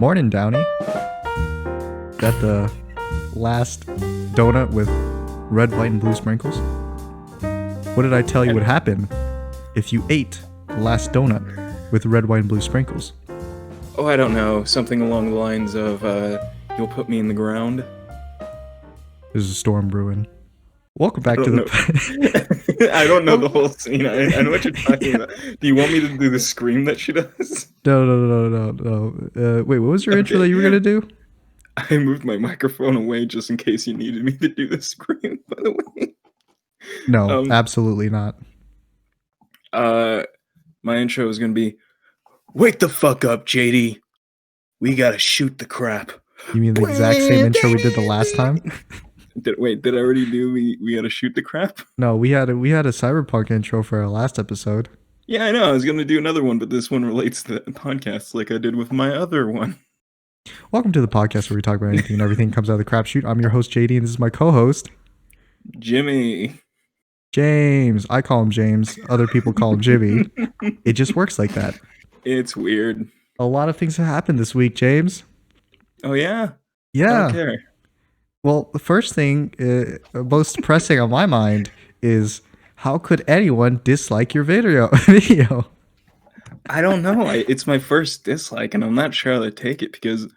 Morning, Downey. Got the last donut with red, white, and blue sprinkles. What did I tell you would happen if you ate the last donut with red, white, and blue sprinkles? Oh, I don't know. Something along the lines of, you'll put me in the ground. There's a storm brewing. Welcome back to the... I don't know the whole scene. I know what you're talking about. Do you want me to do the scream that she does? No. Wait, what was your intro that you were going to do? I moved my microphone away just in case you needed me to do the scream, by the way. No, absolutely not. My intro is going to be, wake the fuck up, JD. We got to shoot the crap. You mean the exact same intro we did the last time? Did I already do we gotta shoot the crap? No, we had a cyberpunk intro for our last episode. Yeah, I know. I was gonna do another one, but this one relates to the podcast like I did with my other one. Welcome to the podcast where we talk about anything and everything comes out of the crapshoot. I'm your host, JD, and this is my co-host, Jimmy. James. I call him James. Other people call him Jimmy. It just works like that. It's weird. A lot of things have happened this week, James. Oh, yeah? Yeah. I don't care. Well, the first thing, most pressing on my mind is how could anyone dislike your video? I don't know. It's my first dislike, and I'm not sure how to take it because,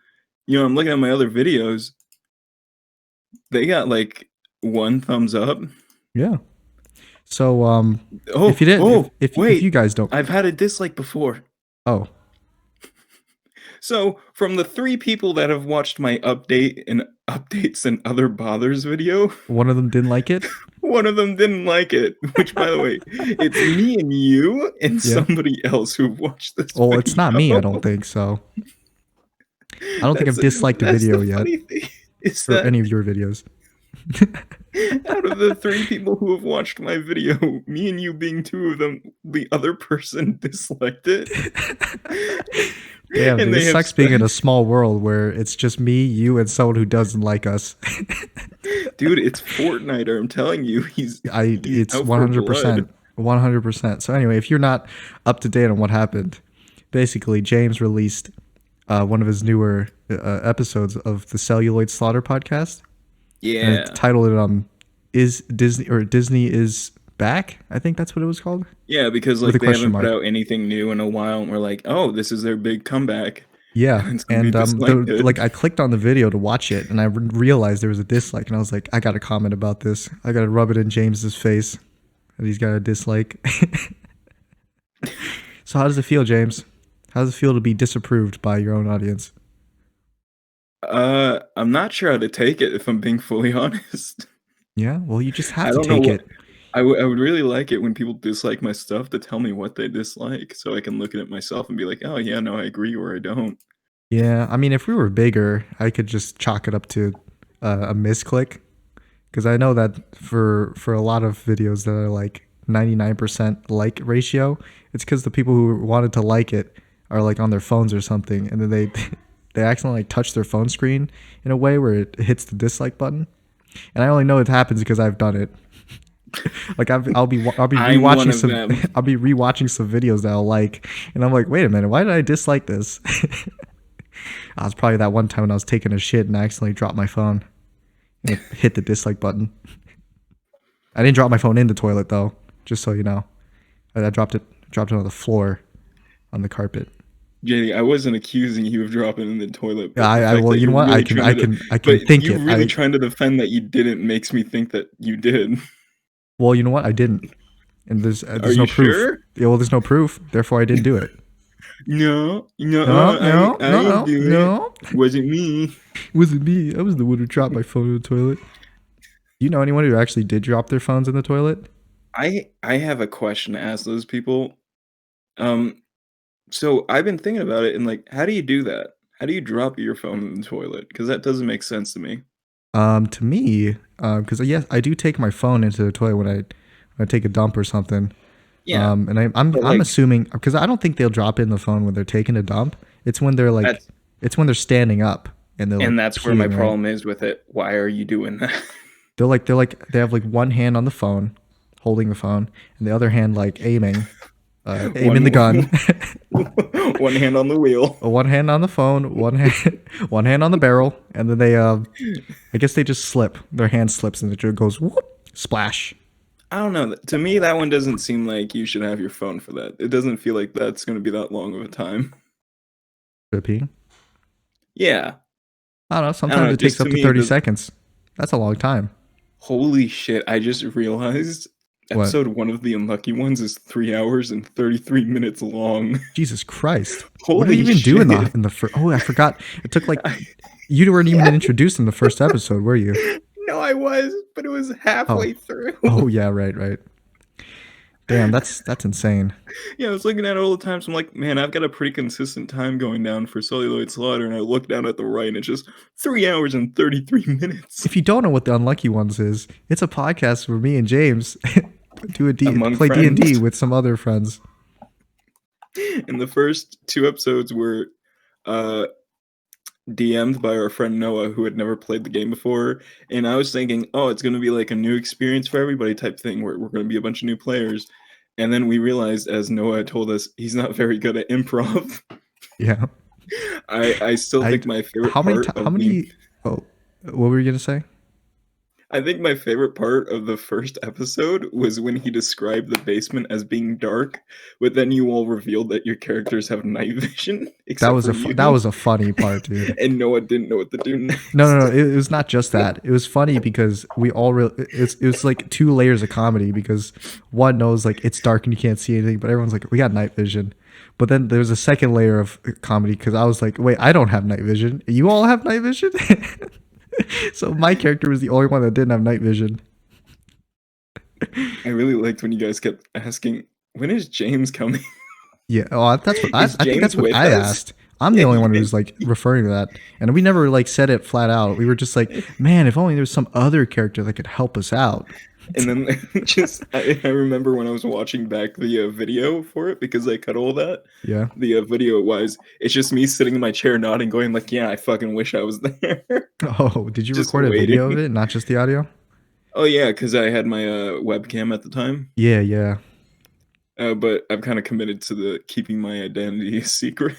I'm looking at my other videos. They got like 1 thumbs up. Yeah. So, if you didn't, if you guys don't, I've had a dislike before. Oh. So, from the 3 people that have watched my updates and other bothers video, one of them didn't like it. One of them didn't like it, which, by the way, it's me and you and somebody else who watched this video. It's not me, I don't think so. I don't think I've disliked a video yet. Or any of your videos. Out of the 3 people who have watched my video, me and you being 2 of them, the other person disliked it. Yeah, it sucks being in a small world where it's just me, you, and someone who doesn't like us. Dude, it's Fortnite. I'm telling you, he's it's 100%, 100%. So anyway, if you're not up to date on what happened, basically James released one of his newer episodes of the Celluloid Slaughter podcast. Yeah, and it titled it "Is Disney is Back?" I think that's what it was called. Yeah, because they haven't put out anything new in a while, and we're like, oh, this is their big comeback. Yeah, and I clicked on the video to watch it, and I realized there was a dislike, and I was like, I got to comment about this. I got to rub it in James's face that he's got a dislike. So how does it feel, James? How does it feel to be disapproved by your own audience? I'm not sure how to take it, if I'm being fully honest. Yeah, well, you just have to take it. I would really like it when people dislike my stuff to tell me what they dislike, so I can look at it myself and be like, oh yeah, no, I agree, or I don't. Yeah, I mean, if we were bigger, I could just chalk it up to a misclick, because I know that for a lot of videos that are like 99% like ratio, it's because the people who wanted to like it are like on their phones or something, and then they accidentally touch their phone screen in a way where it hits the dislike button. And I only know it happens because I've done it. Like I'll be rewatching some videos that I'll like, and I'm like, wait a minute, why did I dislike this? I was probably that one time when I was taking a shit and I accidentally dropped my phone and it hit the dislike button. I didn't drop my phone in the toilet though, just so you know. I dropped it on the floor, on the carpet. JD, I wasn't accusing you of dropping in the toilet. Well, you know what? I can think you it. You really trying to defend that you didn't makes me think that you did. Well, you know what? I didn't, and there's Are no you proof. Sure? Yeah, well, there's no proof. Therefore, I didn't do it. No. Wasn't me. Wasn't me. I was the one who dropped my phone in the toilet. You know anyone who actually did drop their phones in the toilet? I have a question to ask those people. So I've been thinking about it, and like, how do you do that? How do you drop your phone in the toilet? Because that doesn't make sense to me. To me, because yes, I do take my phone into the toilet when I take a dump or something. Yeah. And I'm assuming, because I don't think they'll drop in the phone when they're taking a dump. It's when they're like, it's when they're standing up and they're. And that's where my problem is with it. Why are you doing that? They have like one hand on the phone, holding the phone, and the other hand like aiming the gun. One hand on the wheel. One hand on the phone, one hand on the barrel, and then they I guess they just slip. Their hand slips and it goes whoop, splash. I don't know. To me, that one doesn't seem like you should have your phone for that. It doesn't feel like that's going to be that long of a time. Repeat. Yeah. I don't know. I don't Sometimes know. it takes Just up to to me, 30 seconds. That's a long time. holy shit. I just realized What? episode 1 of The Unlucky Ones is 3 hours and 33 minutes long. Jesus Christ. What did you Holy even do shit. in the first? Oh, I forgot. It took like I, you weren't even yeah. introduced in the first episode, were you? No, I was, but it was Oh. halfway through. Oh yeah, right. Damn, that's insane. Yeah, I was looking at it all the time, so I'm like, man, I've got a pretty consistent time going down for celluloid slaughter, and I look down at the right, and it's just 3 hours and 33 minutes. If you don't know what the Unlucky Ones is, it's a podcast where me and James Among play D&D friends. with some other friends. And the first 2 episodes were DM'd by our friend Noah, who had never played the game before. And I was thinking, oh, it's going to be like a new experience for everybody type thing, where we're going to be a bunch of new players. And then we realized, as Noah told us, he's not very good at improv. Yeah. I still think my favorite Oh, what were you going to say? I think my favorite part of the first episode was when he described the basement as being dark, but then you all revealed that your characters have night vision. That was a funny part, dude. And Noah didn't know what to do next. No. It was not just that. It was funny because we all it was like 2 layers of comedy, because one knows like it's dark and you can't see anything, but everyone's like, we got night vision. But then there's a second layer of comedy because I was like, wait, I don't have night vision. You all have night vision? So my character was the only one that didn't have night vision. I really liked when you guys kept asking, when is James coming? Yeah, that's what I think that's what with I us? asked. I'm the only one who's like referring to that, and we never like said it flat out. We were just like, man, if only there was some other character that could help us out. And then I remember when I was watching back the video for it, because I cut all that. Yeah. The video wise, it's just me sitting in my chair nodding, going like, yeah, I fucking wish I was there. Oh, did you Just record a video of waiting. it, not just the audio? Oh yeah, because I had my webcam at the time. Yeah. But I'm kind of committed to the keeping my identity a secret.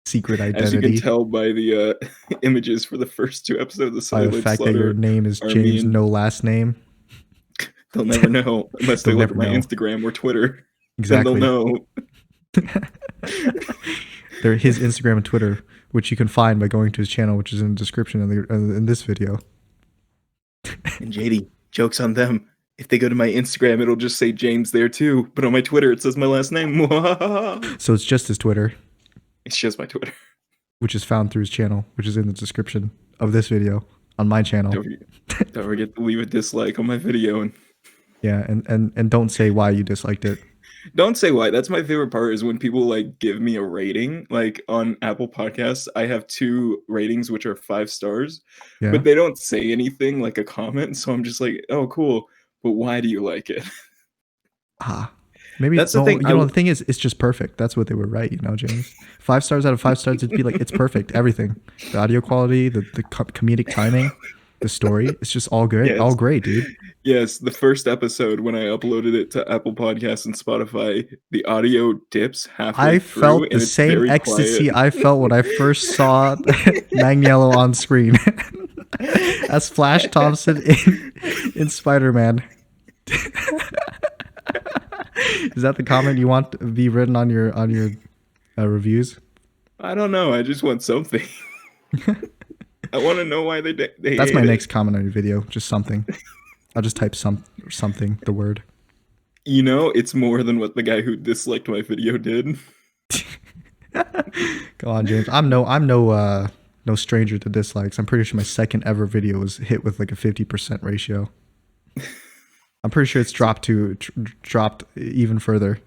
Secret identity. As you can tell by the images for the first 2 episodes of By the Celluloid fact that your Slaughter, name is are James, mean. no last name. They'll never know unless they They'll look at never my know. Instagram or Twitter. Exactly. Then they'll know. They're his Instagram and Twitter, which you can find by going to his channel, which is in the description in this video. And JD, joke's on them. If they go to my Instagram, it'll just say James there too. But on my Twitter, it says my last name. So it's just his Twitter, It's just my Twitter. which is found through his channel, which is in the description of this video on my channel. Don't forget to leave a dislike on my video. And Yeah, and don't say why you disliked it. don't say why. That's my favorite part, is when people like give me a rating. Like on Apple Podcasts, I have 2 ratings which are 5 stars, Yeah. but they don't say anything like a comment. So I'm just like, oh, cool. But why do you like it? Maybe That's the thing. the thing is, it's just perfect. That's what they were right, James. 5 stars out of 5 stars, it'd be like, it's perfect. Everything, the audio quality, the comedic timing, the story, it's just all great. Yes. All great, dude. Yes, the first episode, when I uploaded it to Apple Podcasts and Spotify, the audio dips halfway I through. felt and the it's same very ecstasy quiet. I felt when I first saw Magniello on screen as Flash Thompson in Spider-Man. Is that the comment you want to be written on your reviews? I don't know. I just want something. I want to know why they That's my hate it. next comment on your video. Just something. I'll just type something, the word. It's more than what the guy who disliked my video did. Go on, James. I'm no stranger to dislikes. I'm pretty sure my second ever video was hit with like a 50% ratio. I'm pretty sure it's dropped even further.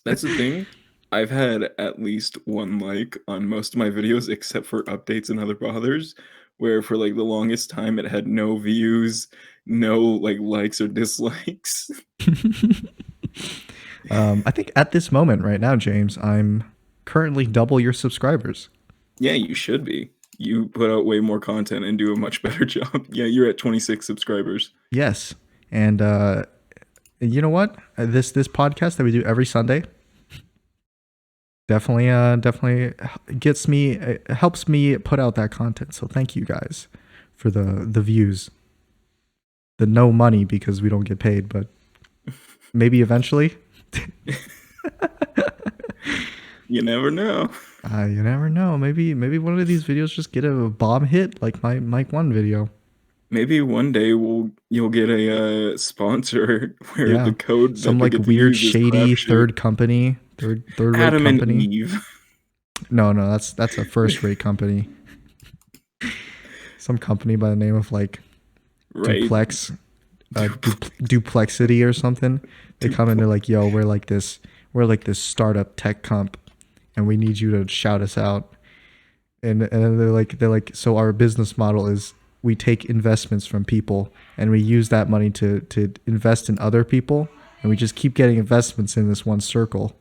That's the thing. I've had at least 1 like on most of my videos, except for updates and other bothers, where for like the longest time it had no views, no like likes or dislikes. I think at this moment right now, James, I'm currently double your subscribers. Yeah, you should be. You put out way more content and do a much better job. Yeah, you're at 26 subscribers. Yes. And you know what? This podcast that we do every Sunday, definitely gets me, it helps me put out that content. So thank you guys for the views. The no money because we don't get paid, but maybe eventually. You never know. You never know. Maybe one of these videos just get a bomb hit like my Mike One video. Maybe one day you'll get a sponsor where the Yeah, code some that they like get to weird use is shady crapshoot. third company, third rate Adam and company. Eve, No, that's a first rate company. Some company by the name of like right? Duplex, Duplexity or something. They come in, they're like, "Yo, we're like this startup tech comp, and we need you to shout us out." And then they're like, so our business model is we take investments from people and we use that money to invest in other people, and we just keep getting investments in this one circle,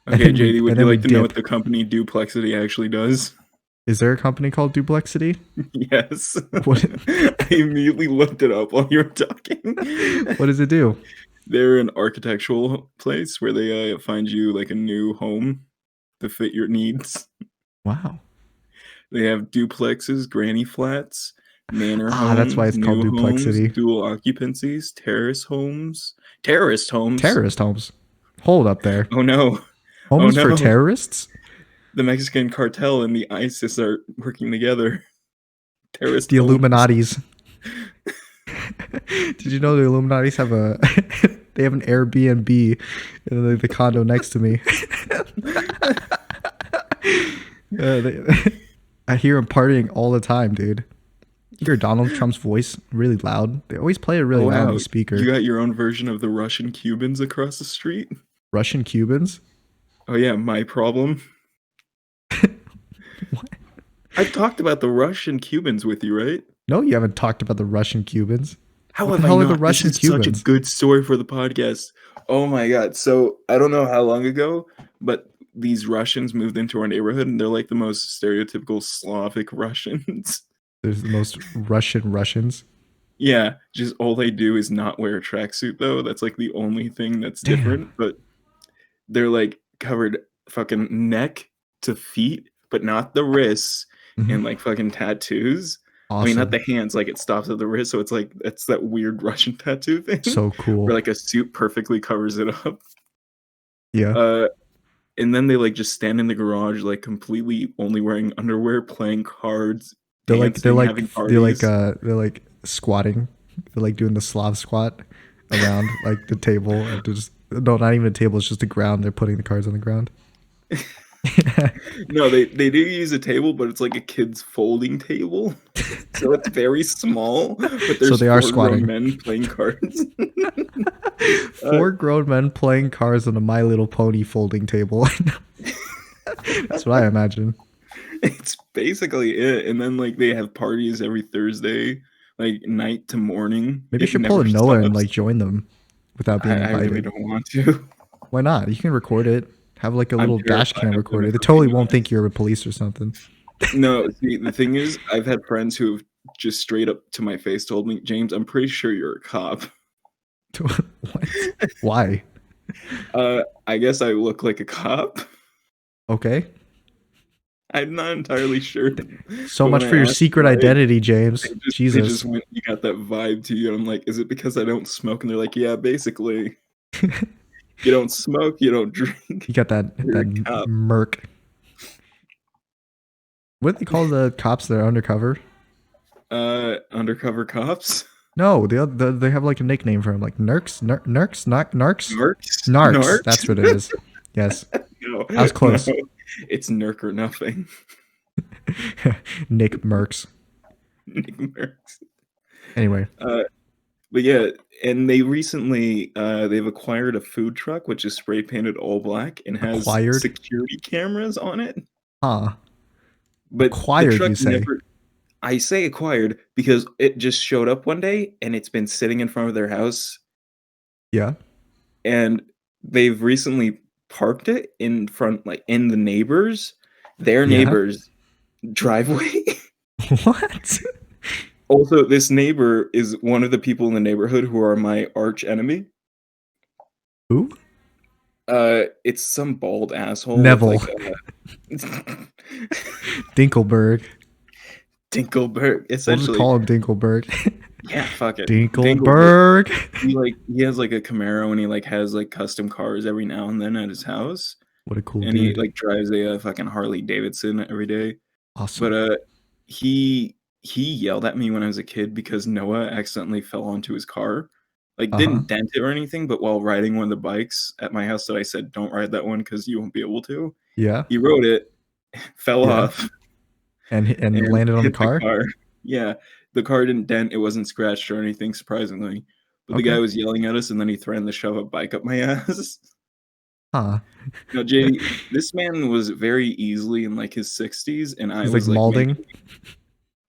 Okay, JD, would and you then we like to know what dip. the company Duplexity actually does? Is there a company called Duplexity? Yes. What I immediately looked it up while you were talking. what does it do? They're an architectural place where they find you like a new home to fit your needs. Wow. They have duplexes, granny flats, manor That's why homes, it's called new homes, Duplexity. dual occupancies, terrace homes, terrorist homes. Terrorist homes. Hold up there. Oh no. Oh Homes for no. terrorists? The Mexican cartel and the ISIS are working together. Terrorist The homes. Illuminati's. Did you know the Illuminati's have a they have an Airbnb in the condo next to me? They, I hear them partying all the time, dude. You hear Donald Trump's voice really loud. They always play it really Oh loud on wow. the speaker. You got your own version of the Russian Cubans across the street? Russian Cubans? Oh yeah, my problem. What? I've talked about the Russian Cubans with you, right? No, you haven't talked about the Russian Cubans. How What the have I hell are the not? This Russian is such a Cubans? good story for the podcast. Oh my god. So I don't know how long ago, but these Russians moved into our neighborhood and they're like the most stereotypical Slavic Russians. There's the most Russian Russians. Yeah, just all they do is not wear a tracksuit though. That's like the only thing that's Damn. different. But they're like covered fucking neck to feet, but not the wrists, and Hmm. like fucking tattoos. I mean, not Awesome. the hands, like it stops at the wrist, so it's like it's that weird Russian tattoo thing So where cool. like a suit perfectly covers it up. Yeah. Uh, and then they like just stand in the garage, like completely only wearing underwear, playing cards, dancing, having parties. They're like squatting. They're like doing the Slav squat around like the table, and just no, not even a table. It's just the ground. They're putting the cards on the ground. No, they do use a table, but it's like a kid's folding table. So it's very small, but So there's they are four grown squatting. men playing cards. uh, Four grown men playing cards on a My Little Pony folding table. That's what I imagine. it's basically it. And then like they have parties every Thursday, like night to morning. Maybe you It should pull never a Noah and stops. like join them without being I really invited. don't want to. Why not? You can record it. Have like a I'm little dash terrified cam of them recorder. They ever being totally won't think honest. you're a police or something. No, see, the thing is, I've had friends who've just straight up to my face told me, James, I'm pretty sure you're a cop. What? Why? I guess I look like a cop. Okay. I'm not entirely sure. So But when much I for your asked secret why, identity, James. they just Jesus. went, you got that vibe to you. And I'm like, is it because I don't smoke? And they're like, yeah, basically. You don't smoke, you don't drink, You got you're a that cop. merc. What do they call the cops that are undercover? Undercover cops? No, they have like a nickname for them, like Nerks, Narks, Narcs? Narks. That's Narcs? what it is. Yes, No, I was no. close. It's Nerk or nothing. Nick Mercs. Nick Mercs. Anyway, Uh, but yeah, and they recently they've acquired a food truck which is spray painted all black and has acquired. security cameras on it. Huh? But the Acquired, truck you say? never I say acquired because it just showed up one day and it's been sitting in front of their house Yeah. and they've recently parked it in front like in the neighbors their Yeah. neighbors driveway. What? Also, this neighbor is one of the people in the neighborhood who are my arch enemy. Who? It's some bald asshole with Neville like Dinkelberg. Dinkelberg, We'll just essentially. call him Dinkelberg. Yeah, fuck it. Dinkelberg. Dinkelberg. He has like a Camaro and he like has like custom cars every now and then at his house, What a cool and he dude. like drives a fucking Harley Davidson every day. But Awesome. he yelled at me when I was a kid because Noah accidentally fell onto his car. Like, Uh huh. didn't dent it or anything, but while riding one of the bikes at my house that I said, "Don't ride that one because you won't be able to." Yeah. He rode it, fell Yeah. off, And and landed on the hit the car. car. Yeah, the car didn't dent, it wasn't scratched or anything, surprisingly, but the Okay. guy was yelling at us, and then he threatened to shove a bike up my ass. Huh. Now, JD, this man was very easily in, like, his 60s, and I He's like was, like, maybe malding.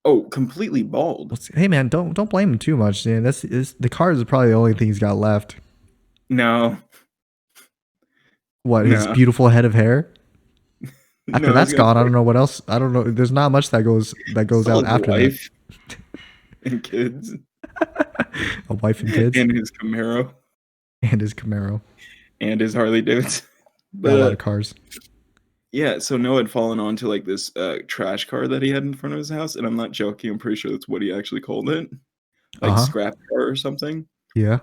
oh, completely bald. Hey man, don't blame him too much, man. The car is probably the only thing he's got left. No, What, his no, beautiful head of hair? After no, I was that's gonna gone, I say don't know what else. I don't know. There's not much that goes still out has a after that. wife and kids A wife and kids and his Camaro and his Camaro. and his Harley Davidson. Got a But, lot of cars. yeah, so Noah had fallen onto, like, this, trash car that he had in front of his house, and I'm not joking, I'm pretty sure that's what he actually called it, Uh like, huh. scrap car or something. Yeah.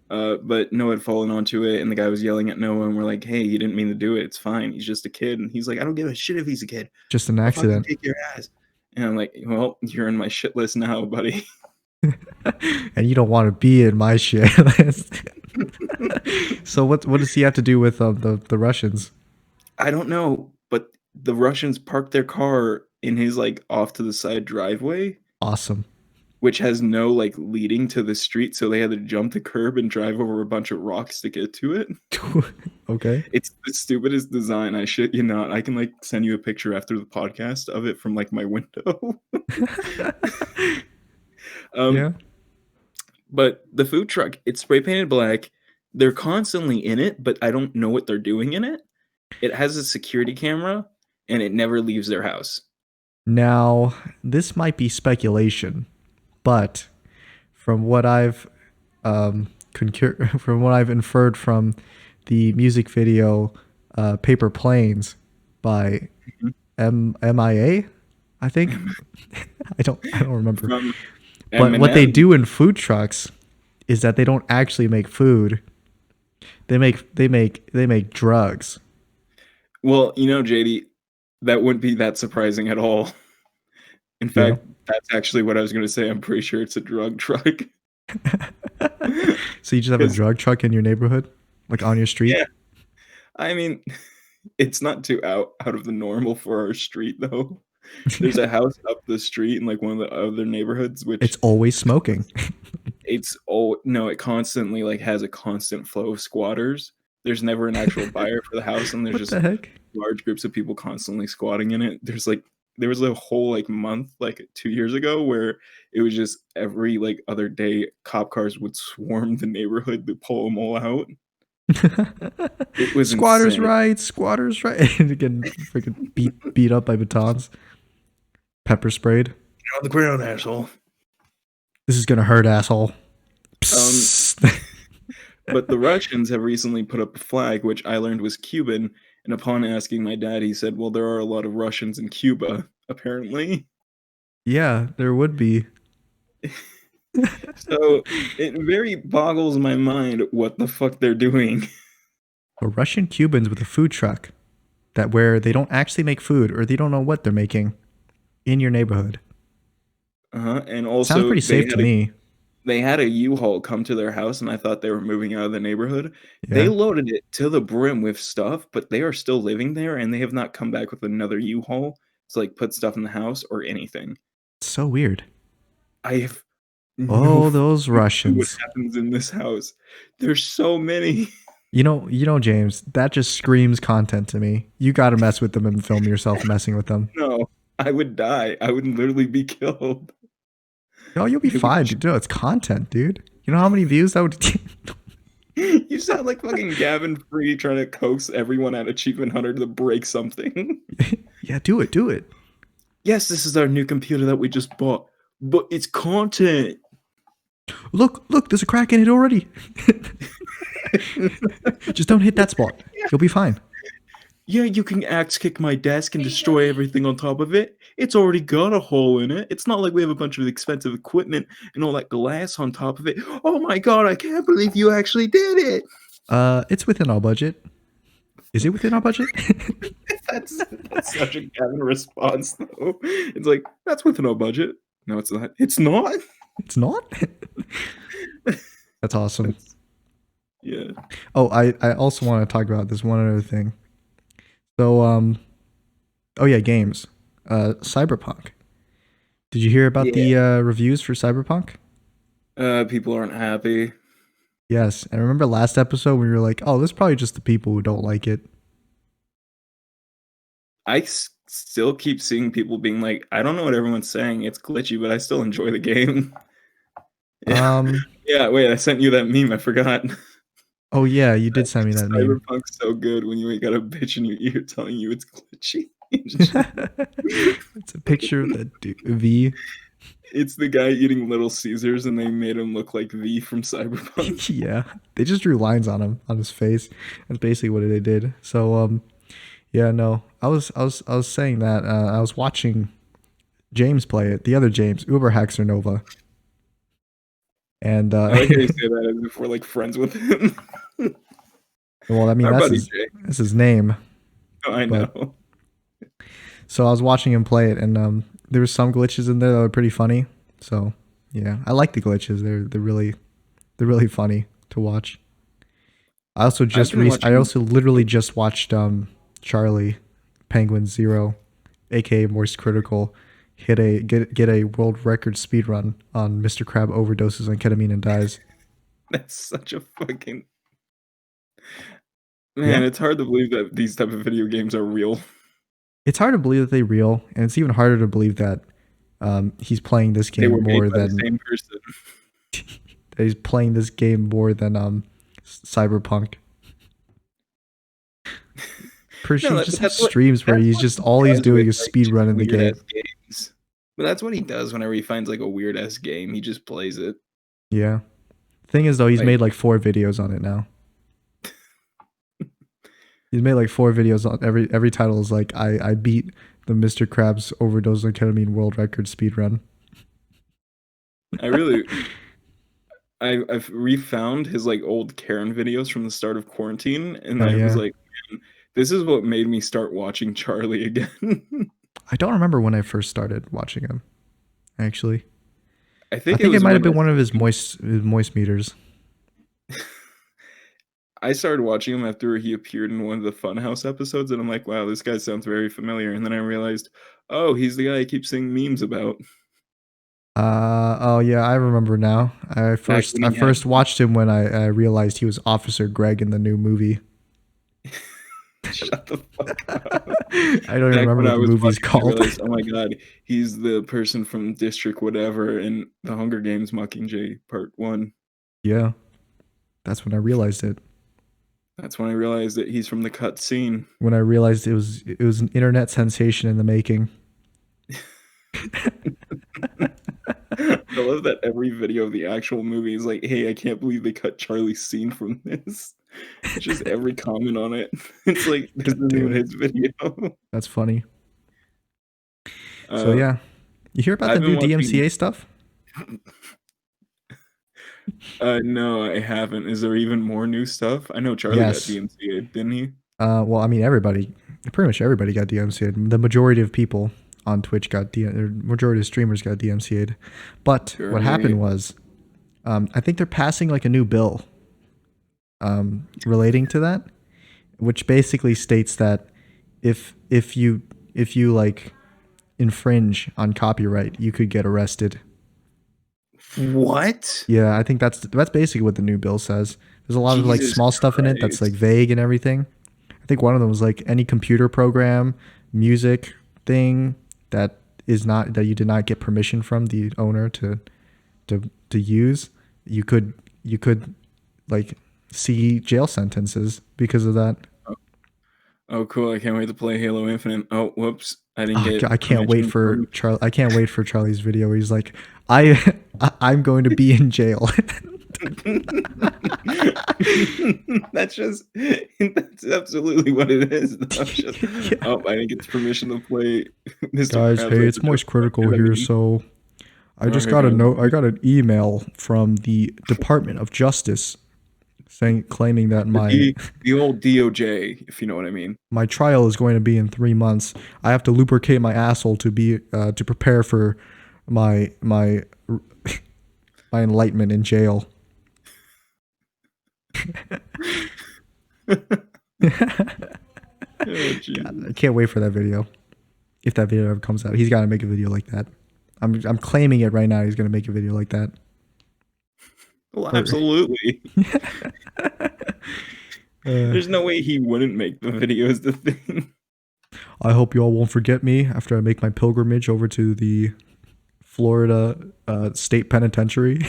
But Noah had fallen onto it, and the guy was yelling at Noah, and we're like, "Hey, he didn't mean to do it, it's fine, he's just a kid," and he's like, "I don't give a shit if he's a kid, Just an I'll fucking accident. kick your ass." And I'm like, "Well, you're in my shit list now, buddy." And you don't want to be in my shit list. So what does he have to do with the Russians? I don't know, but the Russians parked their car in his, like, off to the side driveway, Awesome. which has no, like, leading to the street, so they had to jump the curb and drive over a bunch of rocks to get to it. Okay. It's the stupidest design, I shit you not. I can, like, send you a picture after the podcast of it from, like, my window. Um, Yeah. but the food truck, it's spray painted black. They're constantly in it, but I don't know what they're doing in it. It has a security camera, and it never leaves their house. Now, this might be speculation, but from what I've from what I've inferred from the music video "Paper Planes" by Mhm. MIA, I think. I don't remember. From But what they Eminem. do in food trucks is that they don't actually make food. They make drugs. Well, JD, that wouldn't be that surprising at all. In Yeah. fact, that's actually what I was gonna say. I'm pretty sure it's a drug truck. So you just have a 'Cause drug truck in your neighborhood, like on your street. yeah, I mean, it's not too out of the normal for our street, though. There's a house up the street in, like, one of the other neighborhoods, It's which always smoking. it's oh no, it constantly, like, has a constant flow of squatters. There's never an actual buyer for the house, and there's What just the heck? large groups of people constantly squatting in it. There was a whole, like, month, like, 2 years ago where it was just every, like, other day, cop cars would swarm the neighborhood to pull them all out. It was Squatters' insane. rights, squatters' rights. And again, freaking beat up by batons, pepper sprayed. Get on the ground, asshole. This is gonna hurt, asshole. Um, Psst. but the Russians have recently put up a flag, which I learned was Cuban, and upon asking my dad, he said, "Well, there are a lot of Russians in Cuba, apparently." Yeah, there would be. So, it very boggles my mind what the fuck they're doing. But Russian Cubans with a food truck where they don't actually make food or they don't know what they're making in your neighborhood. And Sounds also pretty safe to me. they had a U-Haul come to their house, and I thought they were moving out of the neighborhood. They Yeah. loaded it to the brim with stuff, but they are still living there, and they have not come back with another U-Haul to, like, put stuff in the house or anything. It's so weird. I have no Oh, fucking those clue what Russians. happens in this house. There's so many. James, that just screams content to me. You got to mess with them and film yourself messing with them. No, I would die. I would literally be killed. Oh, you'll be It would fine, dude. No, it's content, dude. You know how many views that would You sound like fucking Gavin Free trying to coax everyone at Achievement Hunter to break something. Yeah, do it. Yes, this is our new computer that we just bought, but it's content. Look, there's a crack in it already. Just don't hit that spot. You'll be fine. Yeah, you can axe kick my desk and destroy everything on top of it. It's already got a hole in it. It's not like we have a bunch of expensive equipment and all that glass on top of it. Oh my god, I can't believe you actually did it. It's within our budget. Is it within our budget? That's such a Kevin response, though. It's like, that's within our budget. No, it's not. It's not. It's not? That's awesome. Yeah. Oh, I also want to talk about this one other thing. So, oh yeah, games. Cyberpunk. Did you hear about the reviews for Cyberpunk? People aren't happy. Yes, and remember last episode when we were like, "Oh, this is probably just the people who don't like it." I still keep seeing people being like, I don't know what everyone's saying. It's glitchy, but I still enjoy the game. Yeah, wait, I sent you that meme. I forgot. Oh yeah, you did send me that meme. Cyberpunk's so good when you ain't got a bitch in your ear telling you it's glitchy. It's a picture of that V. It's the guy eating Little Caesars, and they made him look like V from Cyberpunk. Yeah, they just drew lines on him on his face. That's basically what they did. So yeah, no, I was saying that I was watching James play it. The other James, Uber Haxer Nova. And I like how you say that as if we're like friends with him. Well, I mean, that's his name. Oh, I know. So I was watching him play it, and there were some glitches in there that were pretty funny. So yeah, I like the glitches. They're really funny to watch. I also literally just watched Charlie Penguin Zero, aka Moist Critical, get a world record speed run on Mr. Crab overdoses on ketamine and dies. That's such a fucking man. Yeah. It's hard to believe that these type of video games are real. It's hard to believe that they're real, and it's even harder to believe that he's playing this game more than the same person. That he's playing this game more than Cyberpunk. Pretty sure he just has streams where he's just all he's doing is speed running the game. Games. But that's what he does whenever he finds like a weird ass game. He just plays it. Yeah. Thing is though, he's made like 4 videos on it now. He's made like 4 videos on every title is like I beat the Mr. Krabs overdose on ketamine world record speed run. I've refound his like old Karen videos from the start of quarantine, and I was like, man, this is what made me start watching Charlie again. I don't remember when I first started watching him. Actually, I think it might have been one of his moist meters. I started watching him after he appeared in one of the Funhouse episodes, and I'm like, wow, this guy sounds very familiar. And then I realized, oh, he's the guy I keep seeing memes about. Oh yeah, I remember now. I first watched him when I realized he was Officer Greg in the new movie. Shut the fuck up. I don't even remember what the movie's called. Realized, oh my god, he's the person from District whatever in the Hunger Games Mockingjay Part 1. Yeah, that's when I realized it. That's when I realized that he's from the cut scene. When I realized it was an internet sensation in the making. I love that every video of the actual movie is like, hey, I can't believe they cut Charlie's scene from this. Just every comment on it. It's like, this isn't even his video. That's funny. So yeah. You hear about the new DMCA stuff? No, I haven't. Is there even more new stuff? I know Charlie got DMCA, didn't he? Well, I mean, pretty much everybody got DMCA. The majority of people on Twitch majority of streamers got DMCA'd. But what happened was, I think they're passing like a new bill relating to that, which basically states that if you like infringe on copyright, you could get arrested. What? Yeah, I think that's basically what the new bill says. There's a lot of like small stuff in it that's like vague and everything. I think one of them was like any computer program, music thing that you did not get permission from the owner to use, you could like see jail sentences because of that. Oh, cool! I can't wait to play Halo Infinite. Oh, whoops! I didn't get. I can't wait for Charlie's video where he's like, I'm going to be in jail. That's absolutely what it is, though. It's just, Yeah. "Oh, I didn't get permission to play Mr. Guys, Krabs hey, as it's a Moist joke." Critical here. So I just got a note. I got an email from the Department of Justice claiming that The old DOJ, if you know what I mean. my trial is going to be in 3 months. I have to lubricate my asshole to prepare for my my my enlightenment in jail. Oh, Jesus. God, I can't wait for that video. If that video ever comes out, he's got to make a video like that. I'm claiming it right now. He's gonna make a video like that. Well, absolutely. There's no way he wouldn't make the video is the thing. I hope you all won't forget me after I make my pilgrimage over to the Florida State Penitentiary.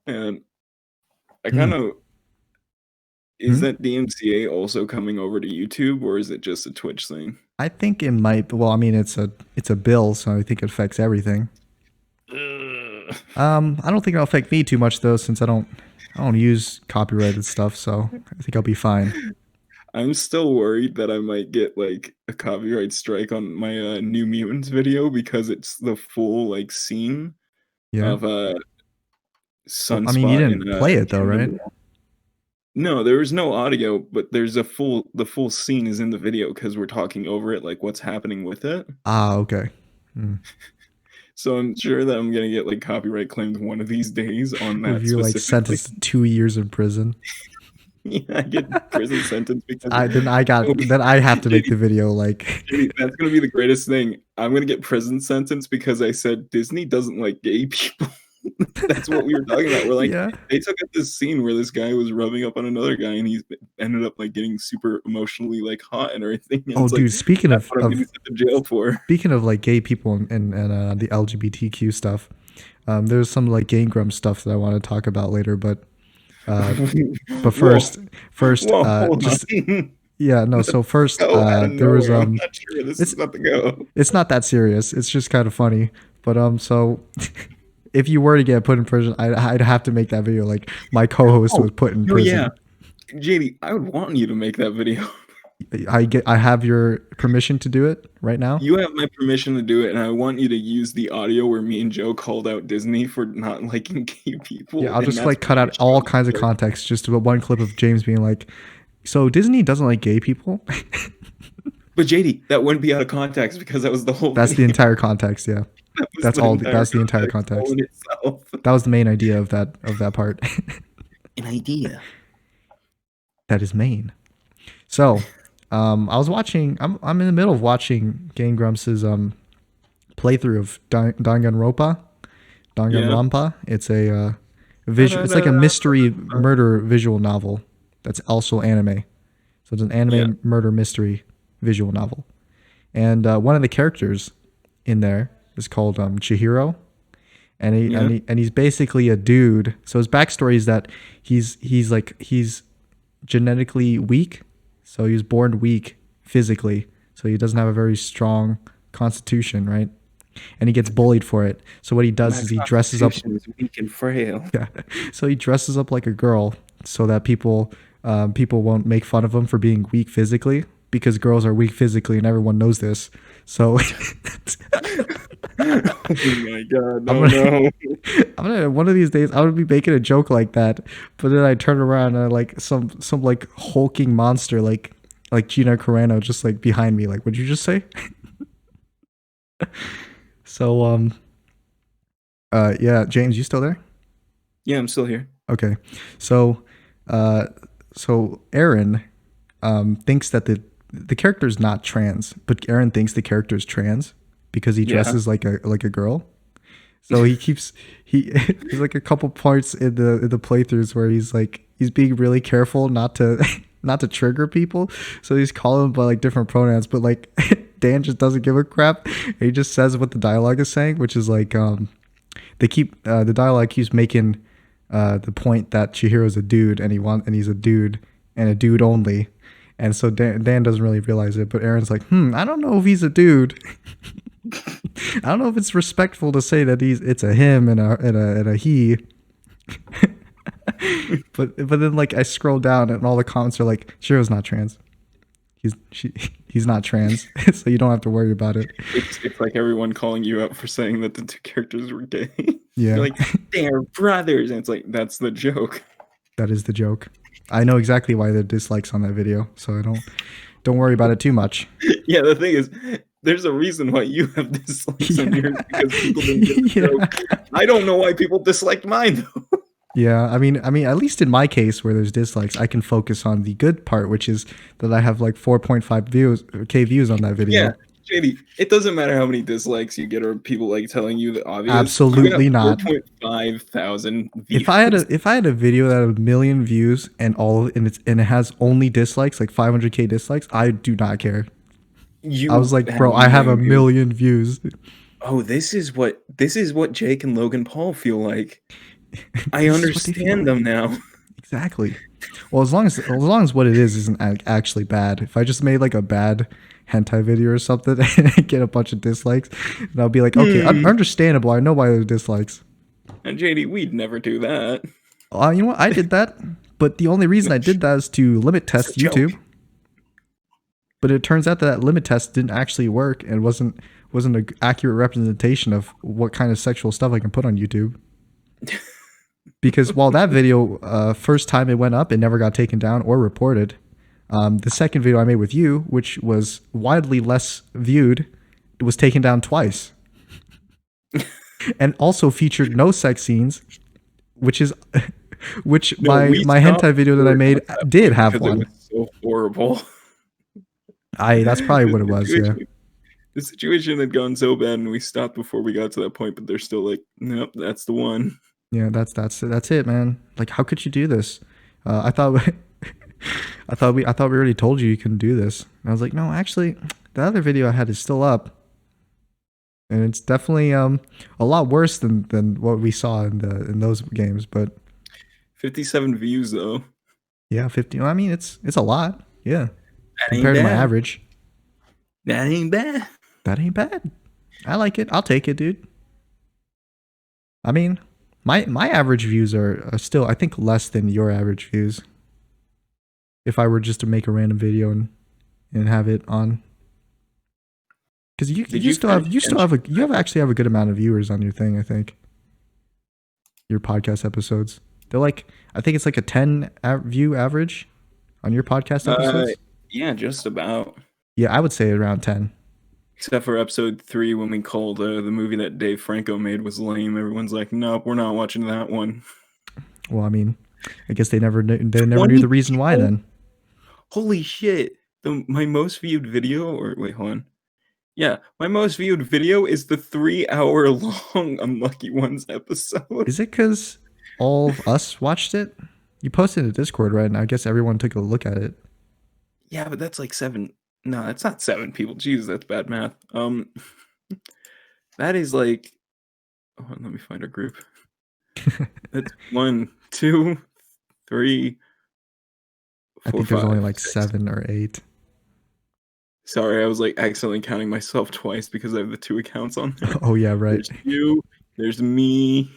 And I kind of is that DMCA also coming over to YouTube, or is it just a Twitch thing? I think it might. Well, I mean, it's a bill, so I think it affects everything. I don't think it'll affect me too much though, since I don't use copyrighted stuff, so I think I'll be fine. I'm still worried that I might get like a copyright strike on my New Mutants video because it's the full like scene Yeah. of Sunspot. I mean, you didn't play it though, right? No, there was no audio, but there's the full scene is in the video because we're talking over it, like what's happening with it. Ah, okay. So I'm sure that I'm gonna get like copyright claimed one of these days on that. If you're like sentenced to 2 years in prison. Yeah, I get prison sentence because then I have to make the video like that's gonna be the greatest thing. I'm gonna get prison sentence because I said Disney doesn't like gay people. That's what we were talking about. We're like, they took up this scene where this guy was rubbing up on another guy, and he ended up like getting super emotionally like hot and everything. And oh, dude! Like, speaking of what I'm getting sent to jail for. Speaking of like gay people and the LGBTQ stuff, there's some like Game Grumps stuff that I want to talk about later. But first, just yeah, no. So first, there was I'm not sure this is about to go. It's not that serious. It's just kind of funny. But so. If you were to get put in prison, I'd have to make that video. Like my co-host was put in prison. Yeah, JD, I would want you to make that video. I have your permission to do it right now. You have my permission to do it, and I want you to use the audio where me and Joe called out Disney for not liking gay people. Yeah, I'll just like cut out all kinds of context, just about one clip of James being like, "So Disney doesn't like gay people." But JD, that wouldn't be out of context because that was the whole. That's the entire context. Yeah. That's the entire context. That was the main idea of that part. An idea. That is main. So, I was watching. I'm in the middle of watching Game Grumps' playthrough of Danganronpa. Danganronpa. It's a visual. It's like a mystery murder visual novel that's also anime. So it's an anime murder mystery visual novel, and one of the characters in there is called Chihiro, and he's basically a dude. So his backstory is that he's genetically weak, so he was born weak physically, so he doesn't have a very strong constitution, right? And he gets bullied for it. So what he does is he dresses up. Is weak and frail. Yeah, so he dresses up like a girl so that people won't make fun of him for being weak physically, because girls are weak physically and everyone knows this. So oh my god, no. I'm gonna one of these days I would be making a joke like that, but then I turn around and like some like hulking monster like Gina Carano just like behind me, like, what'd you just say? So yeah, James, you still there? Yeah, I'm still here. Okay. So Aaron thinks that the character is not trans, but Aaron thinks the character is trans because he dresses like a girl. So he's like a couple parts in the playthroughs where he's being really careful not to trigger people. So he's calling them by like different pronouns, but like Dan just doesn't give a crap. He just says what the dialogue is saying, which is like the dialogue keeps making the point that Chihiro's a dude and he's a dude and a dude only. And so Dan doesn't really realize it, but Aaron's like, I don't know if he's a dude. I don't know if it's respectful to say that it's a him and a he. But then like I scroll down and all the comments are like, Shiro's not trans. He's not trans, so you don't have to worry about it. It's like everyone calling you out for saying that the two characters were gay. Yeah. You're like, they're brothers, and it's like, that's the joke. That is the joke. I know exactly why there are dislikes on that video, so I don't worry about it too much. Yeah, the thing is, there's a reason why you have dislikes on yours, because people didn't get the joke. I don't know why people disliked mine though. Yeah, I mean, at least in my case where there's dislikes, I can focus on the good part, which is that I have like 4.5K views on that video. Yeah, JD, it doesn't matter how many dislikes you get or people like telling you the obvious. Absolutely not. 4.5 thousand views. If I had a video that had 1 million views and it has only dislikes, like 500K dislikes, I do not care. I was like, bro, I have 1 million views. Oh, this is what Jake and Logan Paul feel like. I understand them now. Exactly. Well, as long as what it is isn't actually bad. If I just made like a bad hentai video or something and get a bunch of dislikes, and I'll be like, okay, understandable. I know why there's dislikes. And JD, we'd never do that. You know what? I did that, but the only reason I did that is to limit test YouTube. But it turns out that limit test didn't actually work and wasn't an accurate representation of what kind of sexual stuff I can put on YouTube. Because while that video, first time it went up, it never got taken down or reported. The second video I made with you, which was widely less viewed, it was taken down twice. And also featured no sex scenes, which my hentai video that I made did have one. It was so horrible. That's probably what it was, yeah. The situation had gone so bad and we stopped before we got to that point, but they're still like, nope, that's the one. Yeah, that's it, man. Like, how could you do this? I thought we already told you couldn't do this. And I was like, no, actually, the other video I had is still up, and it's definitely a lot worse than what we saw in those games. But 57 views though. Yeah, 50. I mean, it's a lot. Yeah, compared to my average. That ain't bad. That ain't bad. I like it. I'll take it, dude. I mean, my average views are still, I think, less than your average views. If I were just to make a random video and have it on, because you actually have a good amount of viewers on your thing. I think your podcast episodes. They're like, I think it's like a 10 view average on your podcast episodes. Yeah, just about. Yeah, I would say around 10. Except for episode 3 when we called the movie that Dave Franco made was lame. Everyone's like, nope, we're not watching that one. Well, I mean, I guess they never knew the reason why then. Holy shit. My most viewed video, or wait, hold on. Yeah, my most viewed video is the 3-hour long Unlucky Ones episode. Is it because all of us watched it? You posted in Discord, right? And I guess everyone took a look at it. Yeah, but that's like 7. No, that's not 7 people. Jesus, that's bad math. That is like, oh, let me find our group. That's 1, 2, 3. 4, I think there's only like 6. 7 or 8. Sorry, I was like accidentally counting myself twice because I have the 2 accounts on there. Oh yeah, right. There's you, there's me,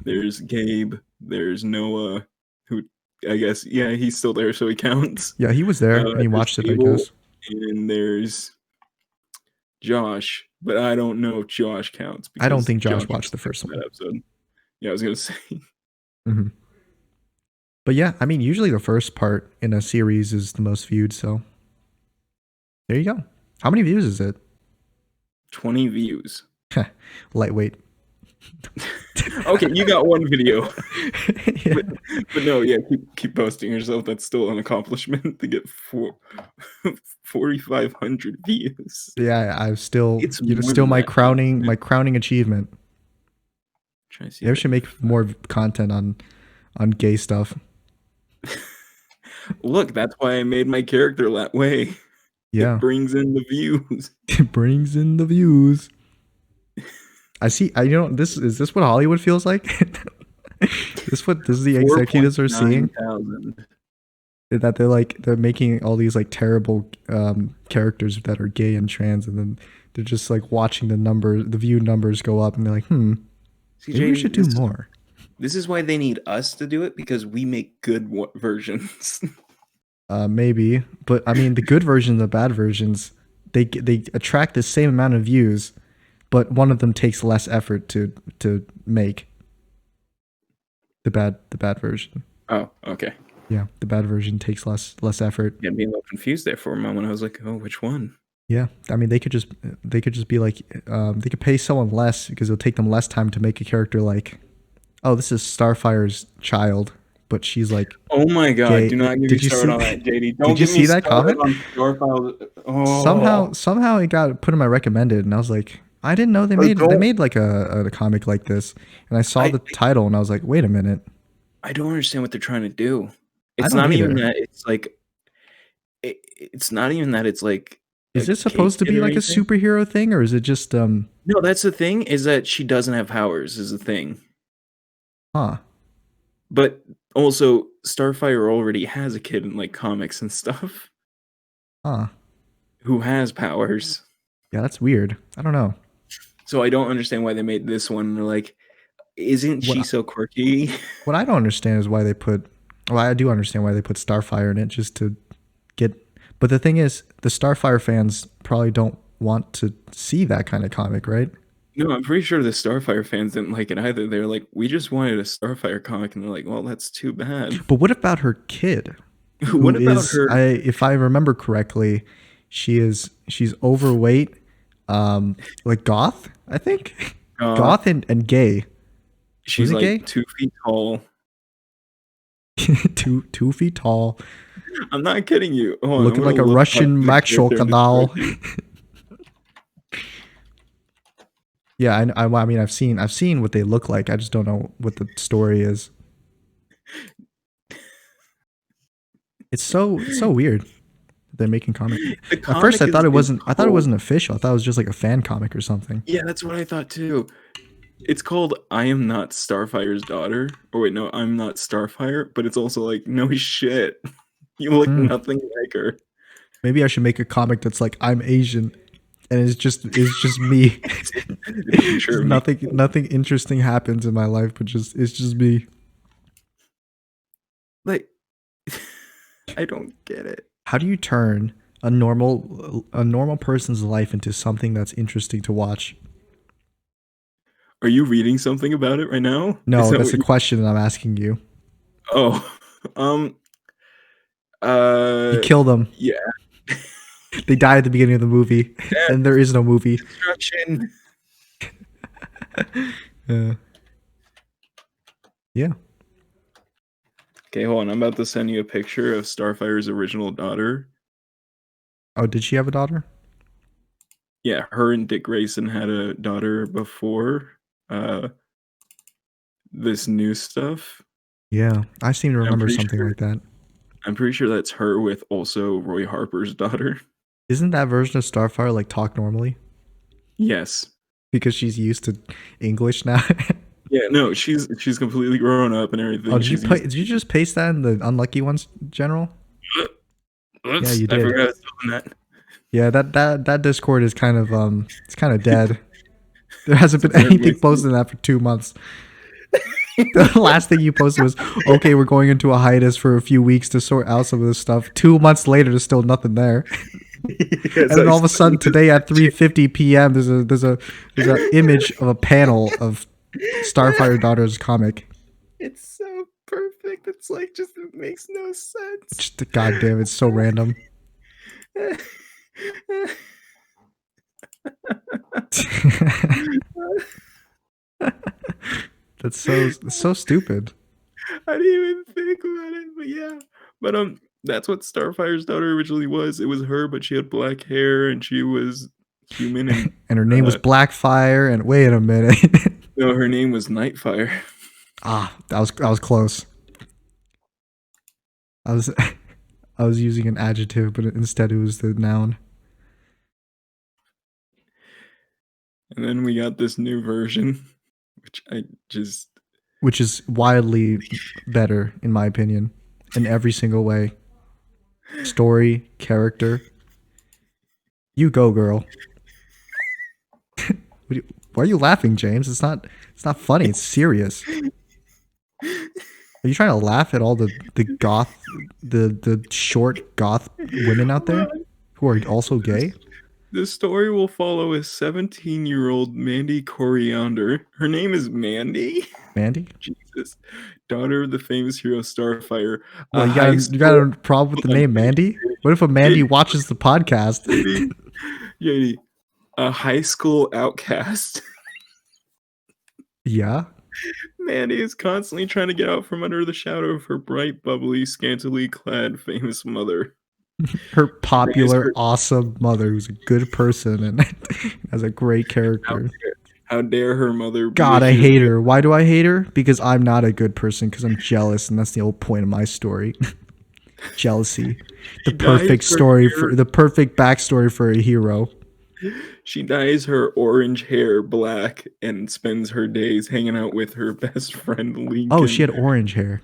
there's Gabe, there's Noah, who I guess, yeah, he's still there, so he counts. Yeah, he was there and he watched it, I guess. And there's Josh, but I don't know if Josh counts. I don't think Josh watched the first one. Episode. Yeah, I was going to say. Mm-hmm. But yeah, I mean, usually the first part in a series is the most viewed, so there you go. How many views is it? 20 views. Lightweight. Okay, you got one video. Yeah. But no, yeah, keep posting yourself. That's still an accomplishment to get 4,500 views. Yeah, it's still my crowning achievement. I should make more content on gay stuff. Look, that's why I made my character that way. Yeah, it brings in the views. It brings in the views. I see. Is this what Hollywood feels like? This is the executives are seeing. 4,900. That they're making all these like terrible characters that are gay and trans, and then They're just like watching the view numbers go up, and they're like, See, maybe we JD, should do more. this is why they need us to do it, because we make good versions. Maybe, but I mean, the good versions, the bad versions, they attract the same amount of views, but one of them takes less effort to make. The bad version. Oh, okay. Yeah, the bad version takes less effort. Yeah, being a little confused there for a moment. I was like, oh, which one? Yeah, I mean, they could just be like, they could pay someone less because it'll take them less time to make a character like, oh, this is Starfire's child, but she's like, oh my god, gay. do not get me started on that, JD. Don't Did you get see me that started comment? on Starfire. Oh. Somehow it got put in my recommended, and I was like, I didn't know they made like a comic like this, and I saw the title, and I was like, wait a minute. I don't understand what they're trying to do. I It's don't not even either. that. It's like, it's not even that. It's like, Is a this supposed to kid be or like a anything. superhero thing, or is it just No, that's the thing. Is that she doesn't have powers? Is the thing. huh? But also, Starfire already has a kid in like comics and stuff Huh? who has powers. Yeah, that's weird. I don't know. So I don't understand why they made this one. They're like, isn't she What so quirky? what I don't understand is why they put. Well, I do understand why they put Starfire in it, just to get. But the thing is, the Starfire fans probably don't want to see that kind of comic, right? No, I'm pretty sure the Starfire fans didn't like it either. They're like, we just wanted a Starfire comic, and they're like, well, that's too bad. But what about her kid? What Who about is her? if I remember correctly, she's overweight, like goth, I think. Goth and gay. Was She's it gay? like 2 feet tall. 2 feet tall, I'm not kidding you. Hold on, looking I'm like gonna a look up Russian the Maxwell character in the canal. spreadsheet. Yeah, I mean, I've seen what they look like. I just don't know what the story is. It's so weird. They're making comic. The At first, comic is I thought it called. wasn't official. I thought it was just like a fan comic or something. Yeah, that's what I thought too. It's called "I Am Not Starfire's Daughter." Or wait, no, I'm not Starfire. But it's also like, no shit, you look Hmm. nothing like her. Maybe I should make a comic that's like I'm Asian, and it's just me. It's a picture of me. Nothing interesting happens in my life, but it's just me. Like, I don't get it. How do you turn a normal person's life into something that's interesting to watch? Are you reading something about it right now? Is No, that that's what a you? question that I'm asking you. Oh, um, You kill them. yeah, They die at the beginning of the movie, death, and there is no movie. destruction. Uh, yeah. Okay, hold on. I'm about to send you a picture of Starfire's original daughter. Oh, did she have a daughter? Yeah, her and Dick Grayson had a daughter before this new stuff. Yeah, I seem to I'm remember pretty something sure. like that. I'm pretty sure that's her with also Roy Harper's daughter. Isn't that version of Starfire like talk normally? Yes. Because she's used to English now. Yeah. No, she's completely grown up and everything. Oh, She's did you just paste that in the unlucky ones general? Oops, Yeah, you I did. forgot I was doing that. Yeah, that Discord is kind of it's kind of dead. There hasn't been very anything wasted. posted in that for 2 months. The last thing you posted was, okay, we're going into a hiatus for a few weeks to sort out some of this stuff. 2 months later, there's still nothing there. Yes, And then all of a sudden today at 3:50 p.m. there's an image of a panel of Starfire Daughter's comic. it's so perfect. It's like just it makes no sense. Just goddamn, it's so random. That's so stupid. I didn't even think about it, but yeah. But that's what Starfire's daughter originally was. It was her, but she had black hair and she was human and And her name was Blackfire. And wait a minute. no, her name was Nightfire. That was close. I was I was using an adjective, but instead it was the noun. And then we got this new version, which I just Which is wildly better, in my opinion, in every single way. Story, character. You go, girl. Why are you laughing, James? It's not funny. It's serious. Are you trying to laugh at all the goth the short goth women out there Well, who are also gay? the story will follow a 17-year-old Mandy Coriander. Her name is Mandy? Mandy? Jesus. Daughter of the famous hero Starfire. A Well, high you got school. a problem with the Hold on, name Mandy? What if a Mandy JD, watches the podcast? JD, JD. A high school outcast. Yeah. Mandy is constantly trying to get out from under the shadow of her bright, bubbly, scantily clad famous mother. Her She denies popular, her. awesome mother who's a good person and has a great How character. dare, how dare her mother be a God, I hero? hate her. Why do I hate her? Because I'm not a good person, because I'm jealous, and that's the whole point of my story. Jealousy. She dyes her hair. The perfect backstory for a hero. She dyes her orange hair black and spends her days hanging out with her best friend Oh, she Lincoln, had orange hair.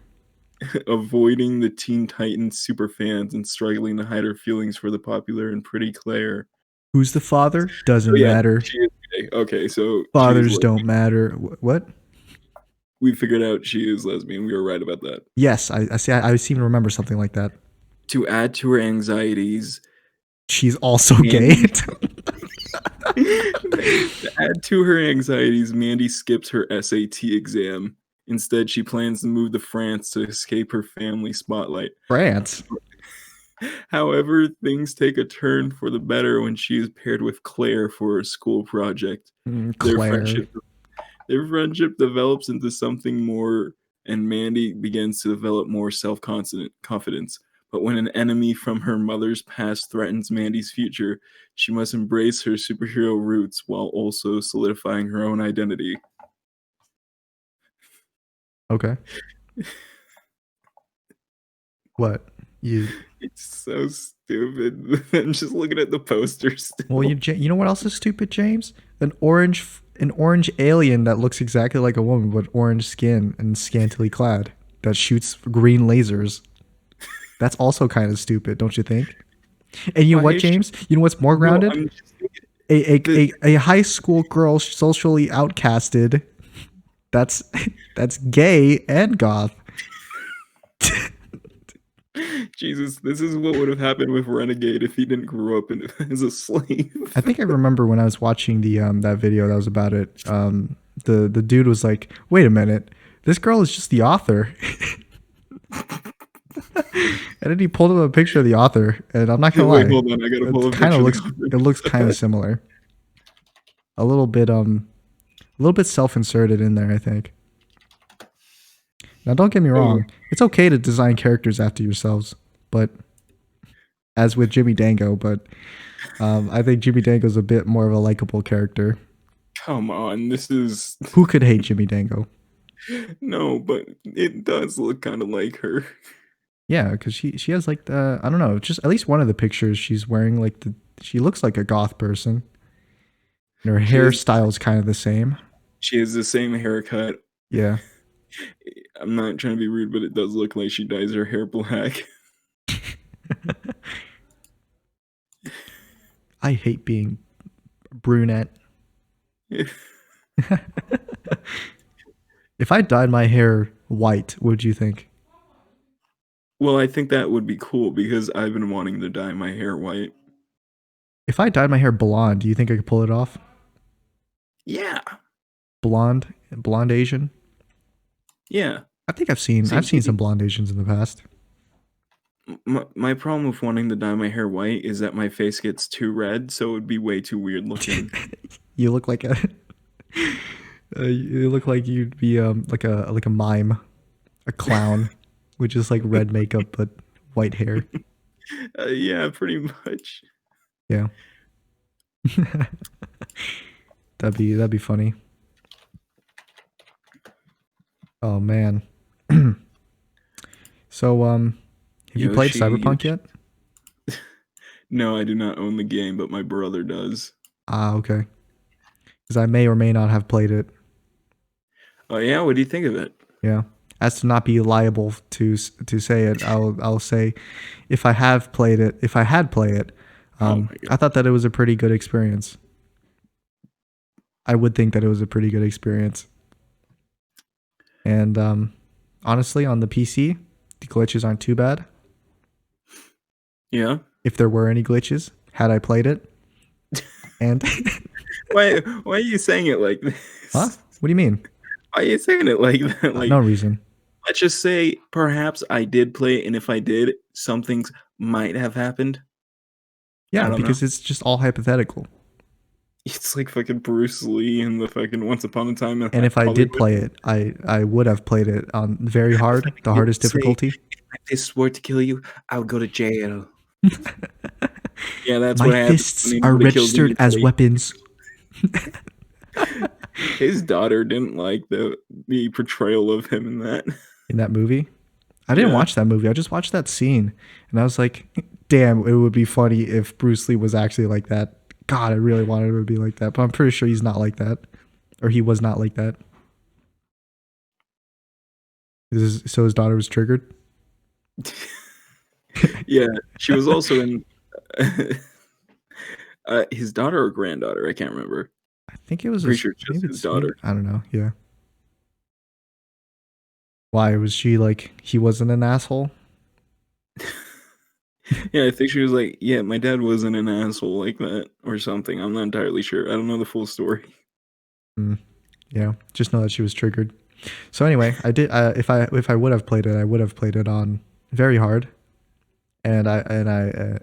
avoiding the Teen Titans superfans and struggling to hide her feelings for the popular and pretty Claire. Who's the father? Oh Doesn't yeah, matter. she is gay. Okay, so she is Fathers don't lesbian. matter. What? We figured out she is lesbian. We were right about that. Yes, I see. I seem to remember something like that. To add to her anxieties, She's also gay. Mandy to add to her anxieties, Mandy skips her SAT exam. Instead, she plans to move to France to escape her family spotlight. France. However, things take a turn for the better when she is paired with Claire for a school project. Their Claire. friendship their friendship develops into something more, and Mandy begins to develop more self-confidence. But when an enemy from her mother's past threatens Mandy's future, she must embrace her superhero roots while also solidifying her own identity. Okay. What? You It's so stupid. I'm just looking at the poster still. Well, you know what else is stupid, James? An orange alien that looks exactly like a woman but orange skin and scantily clad that shoots green lasers. That's also kind of stupid, don't you think? And you know Why what, is she? James? You know what's more No, grounded? I'm just thinking the A high school girl socially outcasted. That's that's gay and goth. Jesus, this is what would have happened with Renegade if he didn't grow up as a slave. I think I remember when I was watching the that video that was about it. The dude was like, "Wait a minute, this girl is just the author." And then he pulled up a picture of the author, and I'm not gonna Wait, lie, hold on. I gotta pull a picture of the it looks kind of similar. A little bit self-inserted in there, I think. Now, don't get me Oh, wrong, it's okay to design characters after yourselves, but as with Jimmy Dango, but I think Jimmy Dango's a bit more of a likable character. come on. This is. Who could hate Jimmy Dango? No, but it does look kind of like her. Yeah, because she has like the I don't know, just at least one of the pictures she's wearing like she looks like a goth person. And her She has, hairstyle is kind of the same. she has the same haircut. Yeah. I'm not trying to be rude, but it does look like she dyes her hair black. I hate being brunette. If I dyed my hair white, what would you think? Well, I think that would be cool because I've been wanting to dye my hair white. If I dyed my hair blonde, do you think I could pull it off? Yeah. Blonde Asian? Yeah. I think I've See, seen some blonde Asians in the past. my problem with wanting to dye my hair white is that my face gets too red, so it would be way too weird looking. You look like a you look like you'd be like a mime, a clown with just like red makeup but white hair. Yeah, pretty much. Yeah. That'd be funny. Oh man. So have you played Cyberpunk yet? No, I do not own the game, but my brother does. Ah, okay. Because I may or may not have played it. Oh yeah, what do you think of it? Yeah. As to not be liable to say it, I'll say if I had played it, Oh my god. I thought that it was a pretty good experience. I would think that it was a pretty good experience. And honestly, on the PC, the glitches aren't too bad. Yeah. If there were any glitches, had I played it, and Why are you saying it like huh? this? What do you mean? Why are you saying it like that? No Like, reason. let's just say perhaps I did play it, and if I did, some things might have happened. I Yeah, don't know. because it's just all hypothetical. It's like fucking Bruce Lee in the fucking Once Upon a Time in And if I did Hollywood. play it, I would have played it on very If I hard, the did hardest say difficulty. if this were to kill you, I would go to jail. Yeah, that's My what happens fists when are anybody kills me. registered as weapons. His daughter didn't like the portrayal of him in that. In that movie. I didn't Yeah. watch that movie. I just watched that scene, and I was like, "Damn, it would be funny if Bruce Lee was actually like that." God, I really wanted him to be like that, but I'm pretty sure he's not like that, or he was not like that. So his daughter was triggered. Yeah, she was also in his daughter or granddaughter, I can't remember. I think it was Pretty his. sure it's just Maybe his it's maybe daughter. I don't know. Yeah. Why was she like he wasn't an asshole? Yeah, I think she was like, "Yeah, my dad wasn't an asshole like that," or something. I'm not entirely sure. I don't know the full story. Mm, yeah, just know that she was triggered. So anyway, I did. If I would have played it, I would have played it on very hard, and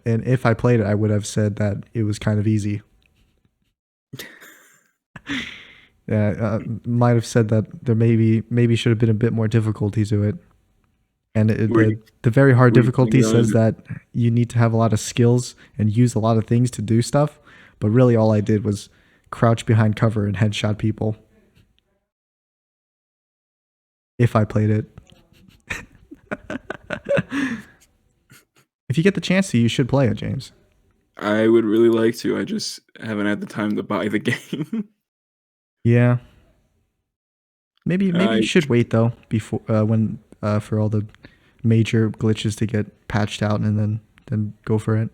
if I played it, I would have said that it was kind of easy. Yeah, might have said that there maybe should have been a bit more difficulty to it. And Were you the very hard were you playing difficulty it on says that you need to have a lot of skills and use a lot of things to do stuff. But really, all I did was crouch behind cover and headshot people. If I played it, if you get the chance to, you should play it, James. I would really like to. I just haven't had the time to buy the game. Yeah, maybe you I should wait though before when for all the major glitches to get patched out and then go for it.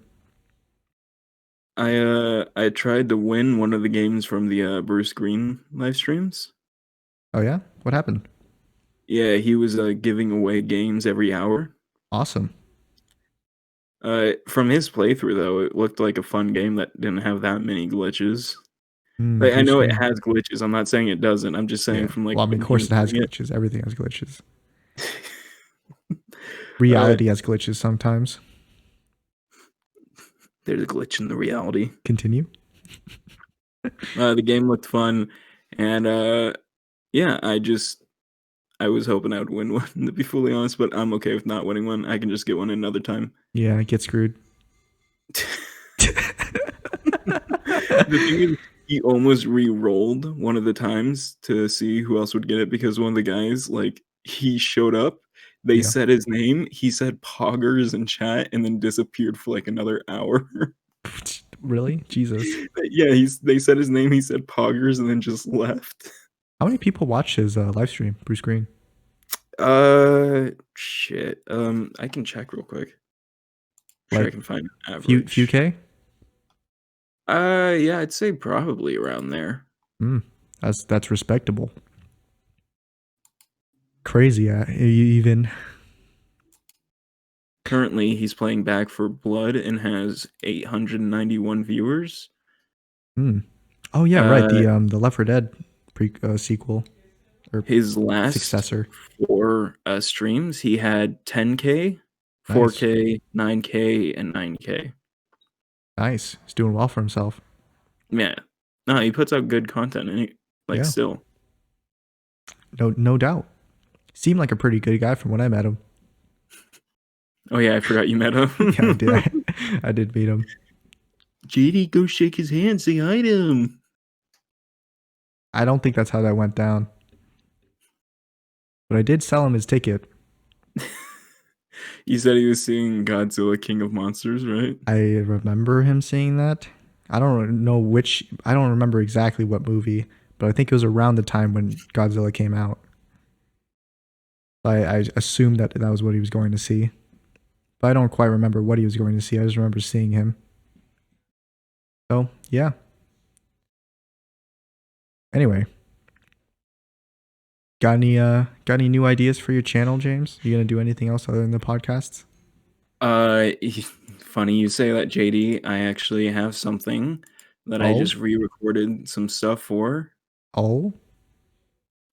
I tried to win one of the games from the Bruce Green live streams. Oh yeah, what happened? Yeah, he was giving away games every hour. Awesome. From his playthrough though, it looked like a fun game that didn't have that many glitches. Like I Bruce know it Green. has glitches. I'm not saying it doesn't. I'm just saying Yeah. from like Well, I mean, when of he course was it has doing glitches. Everything has glitches. it. uh, Reality has glitches sometimes. there's a glitch in the reality. Continue. The game looked fun, and yeah, I was hoping I would win one, to be fully honest, but I'm okay with not winning one. I can just get one another time. Yeah, get screwed. The thing is, he almost re-rolled one of the times to see who else would get it because one of the guys, like, he showed up, they Yeah. said his name, he said poggers in chat, and then disappeared for like another hour. Really? Jesus. Yeah, they said his name, he said poggers, and then just left. How many people watch his live stream, Bruce Green? Shit. I can check real quick. Sure, I Like can find an few average. K? Yeah, I'd say probably around there. That's respectable. Crazy, even. Currently, he's playing Back for Blood and has 891 viewers. Oh yeah, right. Uh, The Left 4 Dead sequel or his last successor. 4 streams, he had 10K, Nice, 4K, 9K, and 9K. nice. He's doing well for himself. Yeah. No, he puts out good content, and like Yeah, still. no doubt. Seemed like a pretty good guy from when I met him. Oh yeah, I forgot you met him. Yeah, I did. I did meet him. JD, go shake his hand, say hi to him. I don't think that's how that went down. But I did sell him his ticket. You said he was seeing Godzilla King of Monsters, right? I remember him saying that. I don't know which. I don't remember exactly what movie, but I think it was around the time when Godzilla came out. I assumed that that was what he was going to see, but I don't quite remember what he was going to see. I just remember seeing him. So yeah, Anyway, got any new ideas for your channel, James? You gonna do anything else other than the podcasts? Uh, Funny you say that, JD. I actually have something that I Oh, just re-recorded some stuff for. oh,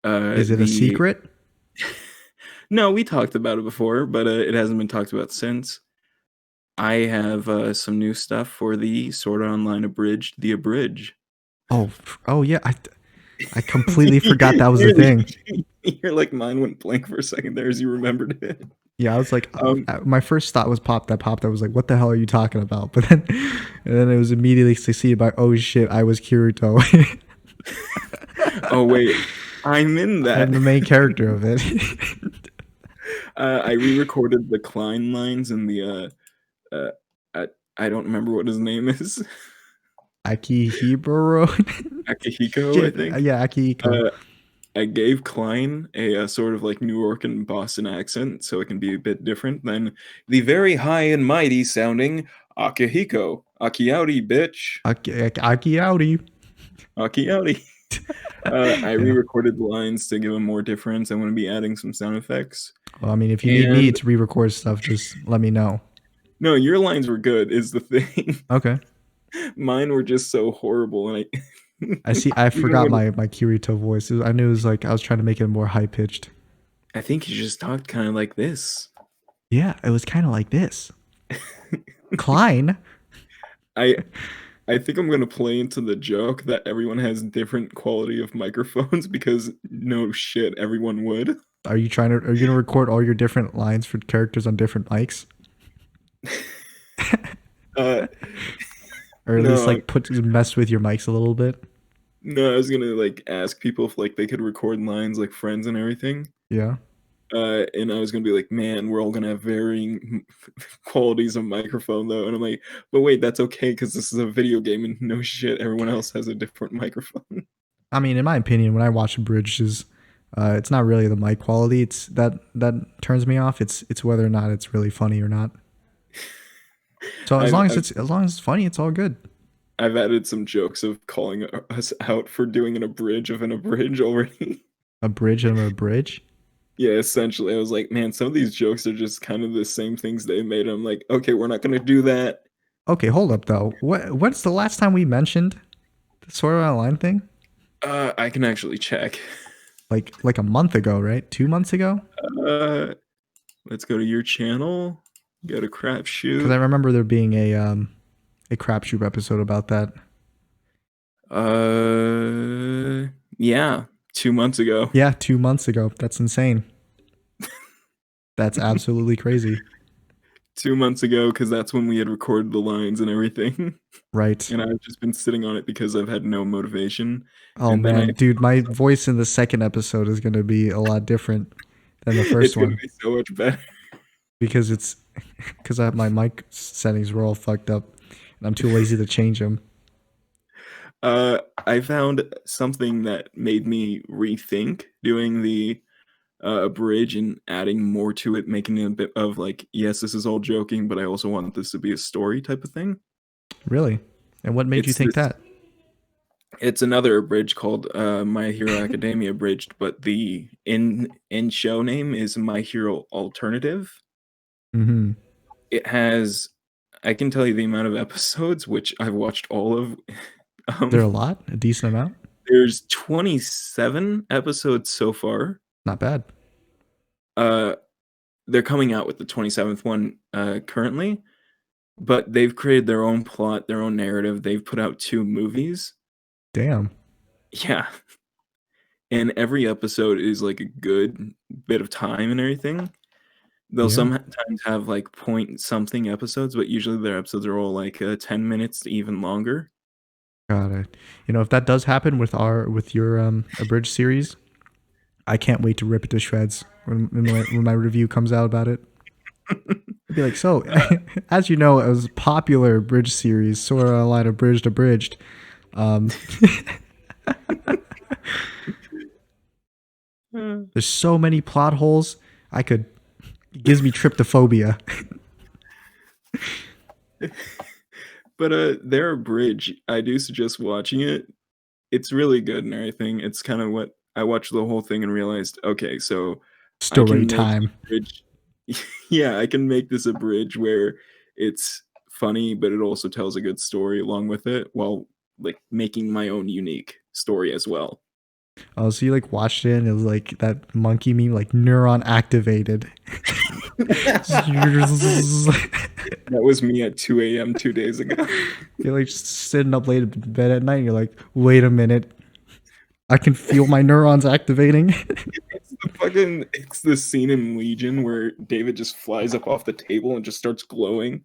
is it a The secret? No, we talked about it before, but it hasn't been talked about since. I have some new stuff for the Sword Art Online Abridged, the Abridge. Oh, oh yeah. I completely forgot that was a thing. You're like mine went blank for a second there as you remembered it. Yeah, I was like, Um, my first thought was pop that popped. I was like, what the hell are you talking about? But then, and then it was immediately succeeded by, oh shit, I was Kirito. oh wait, I'm in I'm that. the main character of it. I re-recorded the Klein lines in the uh, I don't remember what his name is. Akihiburo. Akihiko, I Shit. think. Yeah, Akihiko. Uh, I gave Klein a sort of like New York and Boston accent, so it can be a bit different than the very high and mighty sounding Akihiko. Akiouti, bitch. Akiouti. Akiouti. I Yeah. re-recorded the lines to give them more difference. I'm going to be adding some sound effects. Well, I mean, if you need me And to re-record stuff, just let me know. no, your lines were good, is the thing. Okay. Mine were just so horrible, and I I see. I even forgot when my Kirito voice. I knew it was like I was trying to make it more high pitched. I think you just talked kind of like this. Yeah, it was kind of like this. Klein. I I think I'm gonna play into the joke that everyone has different quality of microphones because no shit, everyone would. Are you trying to? Are you gonna record all your different lines for characters on different mics, Uh, or at least no, like mess with your mics a little bit? no, I was gonna like ask people if like they could record lines like friends and everything. Yeah. And I was gonna be like, man, we're all gonna have varying qualities of microphone though. And I'm like, but wait, that's okay because this is a video game and no shit, everyone else has a different microphone. I mean, in my opinion, when I watch Bridges, it's not really the mic quality. It's that turns me off. It's whether or not it's really funny or not. So I've, I've as long as it's funny, it's all good. I've added some jokes of calling us out for doing an abridge of an abridge already. A bridge and a bridge. Yeah, essentially, I was like, man, some of these jokes are just kind of the same things they made. I'm like, okay, we're not gonna do that. Okay, hold up though. What's the last time we mentioned the Sword Art Online thing? I can actually check. Like a month ago, right? 2 months ago? Uh, let's go to your channel. Go to Because I crapshoot. remember there being a crapshoot episode about that. Yeah, 2 months ago. Yeah, 2 months ago. That's insane. That's absolutely crazy. 2 months ago, because that's when we had recorded the lines and everything. Right. And I've just been sitting on it because I've had no motivation. Oh And then man, dude, my voice in the second episode is gonna be a lot different than the it's first gonna one be so much better. because it's because I have my mic settings were all fucked up and I'm too lazy to change them. I found something that made me rethink doing the bridge and adding more to it, making it a bit of like, yes, this is all joking, but I also want this to be a story type of thing. Really? And what made you It's think this. that? It's another bridge called My Hero Academia Abridged, but the in show name is My Hero Alternative. Mm-hmm. It has, I can tell you the amount of episodes, which I've watched all of. There Um, a lot? A decent amount? there's 27 episodes so far. Not bad. Uh, they're coming out with the 27th one currently, but they've created their own plot, their own narrative. They've put out 2 movies. Damn. Yeah, and every episode is like a good bit of time and everything. They'll Yeah. sometimes have like point something episodes, but usually their episodes are all like 10 minutes to even longer. Got it. You know, if that does happen with your abridged series, I can't wait to rip it to shreds when my review comes out about it. I'd be like, so, as you know, it was a popular bridge series, Sword Art Online Abridged. Um, there's so many plot holes. It gives me tryptophobia. But their bridge, I do suggest watching it. it's really good and everything. It's kind of what I watched the whole thing and realized, okay, so I Story can make time. a bridge. Yeah, I can make this a bridge where it's funny, but it also tells a good story along with it, while like making my own unique story as well. Oh, so you like watched it and it was like that monkey meme, like neuron activated. That was me at 2 a.m. 2 days ago. You're like just sitting up late in bed at night. And you're like, wait a minute, I can feel my neurons activating. It's the scene in Legion where David just flies up off the table and just starts glowing.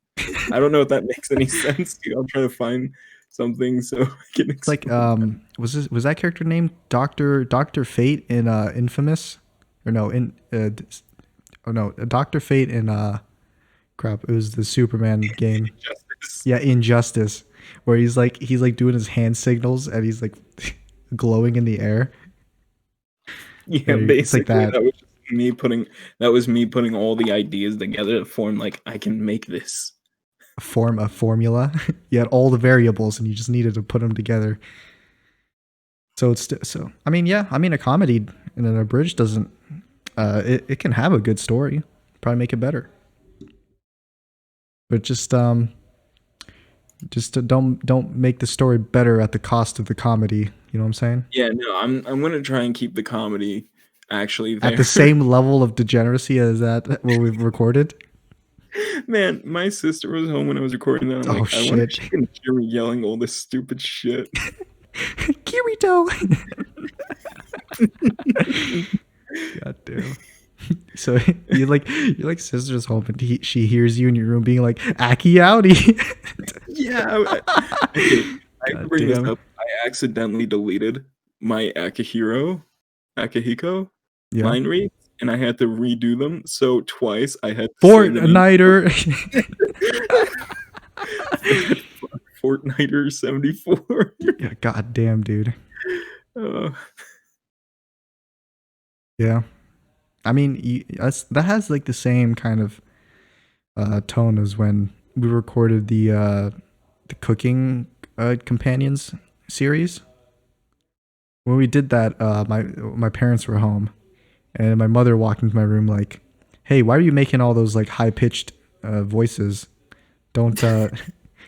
I don't know if that makes any sense, dude. I'm trying to find something so I can It's like explain. was that character named Doctor Fate in Infamous, or no in oh no Doctor Fate in crap, it was the Superman game. Justice. Yeah, Injustice, where he's like doing his hand signals and he's like glowing in the air. Yeah, It's like basically that. that was me putting all the ideas together to form like I can make this. Form a formula. You had all the variables and you just needed to put them together. So I mean, yeah, I mean a comedy and an abridged doesn't it can have a good story, probably make it better. But just don't make the story better at the cost of the comedy. You know what I'm saying? Yeah, no, I'm gonna try and keep the comedy actually At there. the same level of degeneracy as that what we've recorded. Man, my sister was home when I was recording that. I'm Oh like, I wonder if shit. she can hear me yelling all this stupid shit. Kirito. God damn. So you're like sister's home and she hears you in your room being like Aki outie. Yeah. Okay, I have to God bring this damn. up. I accidentally deleted my Akihiko Yeah. line reads, and I had to redo them. So twice I had to say the name. Fortniter. Fortniter 74. Yeah, god damn, dude. Uh, Yeah. I mean, that has like the same kind of tone as when we recorded the cooking companions series. When we did that, my parents were home, and my mother walked into my room like, "Hey, why are you making all those like high pitched voices? Don't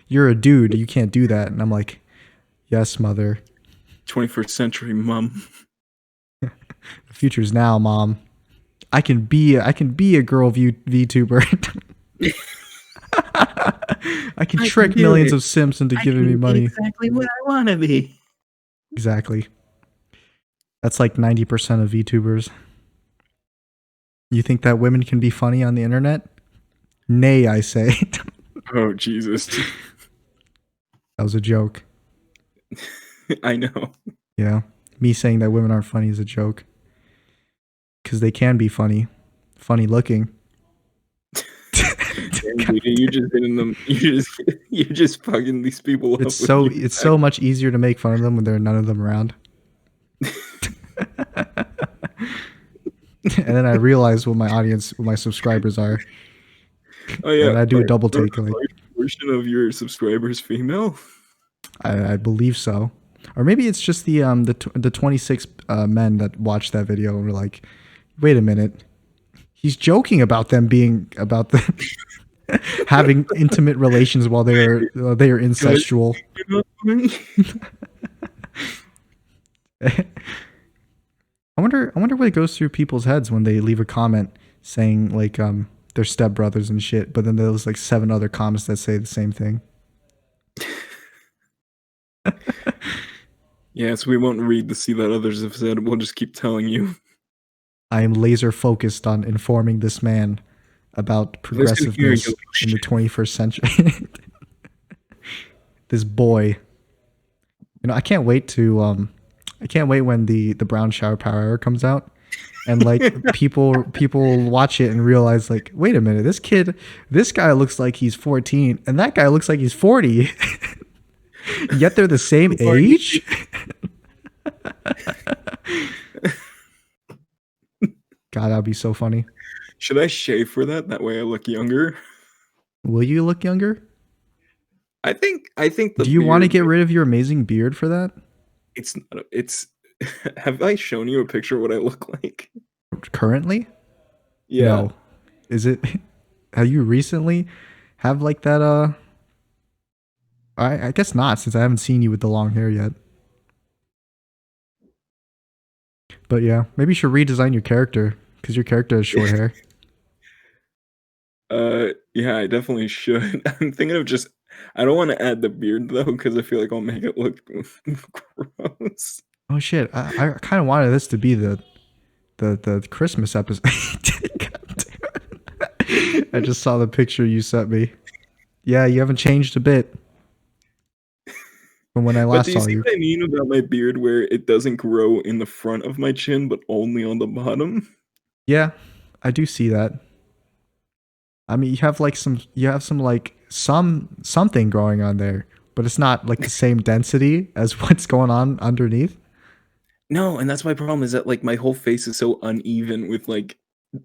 you're a dude, you can't do that." And I'm like, "Yes, mother. 21st century mom. The future's now, mom. I can be a girl VTuber. I can I can trick do millions it. of simps into I giving me can be money." exactly what I want to be. Exactly. That's like 90% of VTubers. You think that women can be funny on the internet? Nay, I say. Oh, Jesus. That was a joke. I know. Yeah. Me saying that women aren't funny is a joke. Because they can be funny. Funny looking. Damn, dude, you're just hitting them. You're just fucking these people up with your It's so much easier to make fun of them when there are none of them around. And then I realize what my subscribers are. Oh yeah, And I do a double take. a Like, large portion of your subscribers female. I believe so. Or maybe it's just the 26 men that watched that video and were like, wait a minute, he's joking about them being about the having intimate relations while they are Guys, incestual. you know what I mean? I wonder what goes through people's heads when they leave a comment saying like they're stepbrothers and shit, but then there's like 7 other comments that say the same thing. Yes, we won't read to see that others have said. We'll just keep telling you. I am laser focused on informing this man about Listen here, you progressiveness little in the shit. 21st century. This boy. You know, I can't wait when the brown shower power hour comes out and like people watch it and realize like, wait a minute, this guy looks like he's 14 and that guy looks like he's 40. Yet they're the same age? God, that'd be so funny. Should I shave for that? That way I look younger. Will you look younger? I think the Do you want to beard. get rid of your amazing beard for that? It's not. It's. Have I shown you a picture of what I look like? Currently? Yeah. No. Is it? Have you recently have like that? I guess not, since I haven't seen you with the long hair yet. But yeah, maybe you should redesign your character because your character has short hair. Yeah, I definitely should. I'm thinking of just. I don't want to add the beard though, because I feel like I'll make it look gross. Oh shit! I kind of wanted this to be the Christmas episode. I just saw the picture you sent me. Yeah, you haven't changed a bit from when I But last do you saw see you. what I mean about my beard, where it doesn't grow in the front of my chin, but only on the bottom? Yeah, I do see that. I mean, you have some like something growing on there, but it's not like the same density as what's going on underneath. No, and that's my problem is that, like, my whole face is so uneven with, like,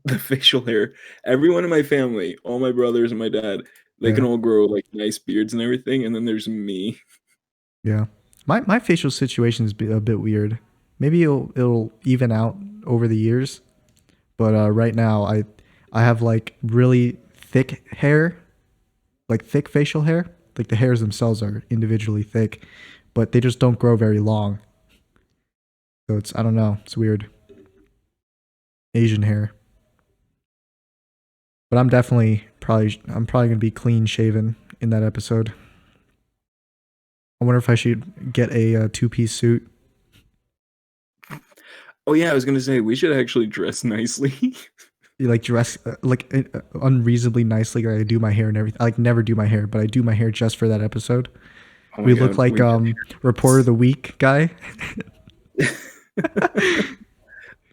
the facial hair. Everyone in my family, all my brothers and my dad, they can Yeah, all grow, like, nice beards and everything, and then there's me. yeah. My facial situation is a bit weird. Maybe it'll even out over the years, but right now I have like really thick hair, like thick facial hair. Like the hairs themselves are individually thick, but they just don't grow very long. So it's I don't know. It's weird. Asian hair. But I'm probably gonna be clean shaven in that episode. I wonder if I should get a two-piece suit. Oh, yeah, I was gonna say, we should actually dress nicely. You like dress unreasonably nicely. Like I do my hair and everything. I like never do my hair, but I do my hair just for that episode. Oh my We look god, like we reporter of the week guy.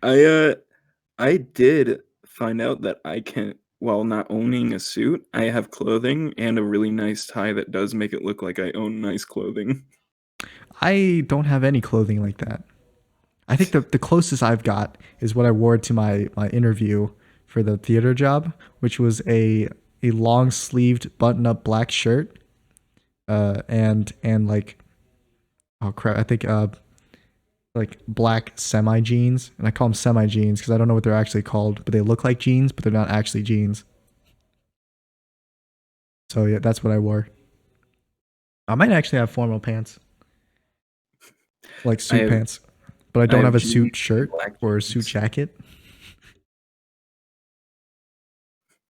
I, uh I did find out that I can while not owning a suit, I have clothing and a really nice tie that does make it look like I own nice clothing. I don't have any clothing like that. I think the closest I've got is what I wore to my interview for the theater job, which was a long sleeved button up black shirt, and like oh crap, I think like black semi jeans, and I call them semi jeans because I don't know what they're actually called, but they look like jeans, but they're not actually jeans. So yeah, that's what I wore. I might actually have formal pants, like I suit have pants, but I I don't have have a jeans suit and shirt black or a suit jeans. jacket.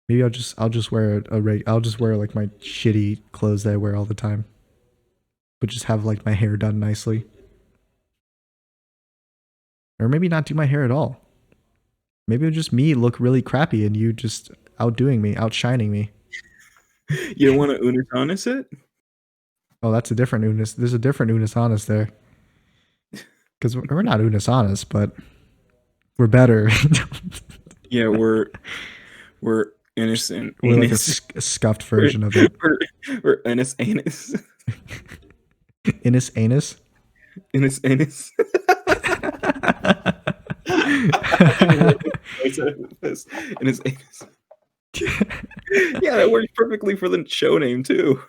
Maybe I'll just wear I'll just wear like my shitty clothes that I wear all the time, but just have like my hair done nicely, or maybe not do my hair at all. Maybe it'll just me look really crappy and you just outdoing me, outshining me. You don't wanna Unisonus it? Oh, that's a different Unis. There's a different Unisanas there because we're not Unisanas, but we're better. Yeah, we're innocent We're like anus. a scuffed We're version of it. we're anus. Innis anus. Anus anus. Anus anus. Yeah, that works perfectly for the show name too.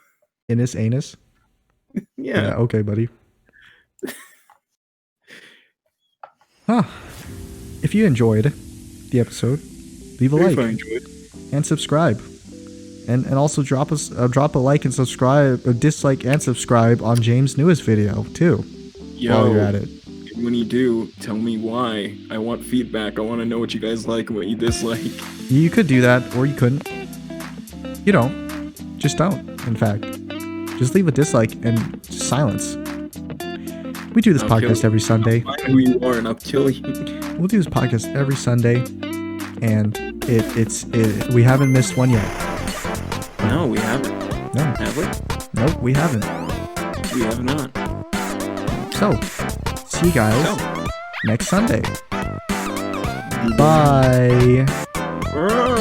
Innis anus. Yeah. Yeah. Okay, buddy. Huh. If you enjoyed the episode, leave a If I like enjoyed. and subscribe, and also drop a like and subscribe, a dislike and subscribe on James' newest video too. While you're at it, When you do, tell me why. I want feedback. I want to know what you guys like and what you dislike. you could do that or you couldn't. You don't. Just don't. In fact, just leave a dislike and silence. We do this I'll kill podcast you. every Sunday. Find who you are and I'll kill you. We'll do this podcast every Sunday, and we haven't missed one yet. No, we haven't. No, Have we? nope, we haven't. We have not. So, see you guys So. next Sunday. Bye. Bye.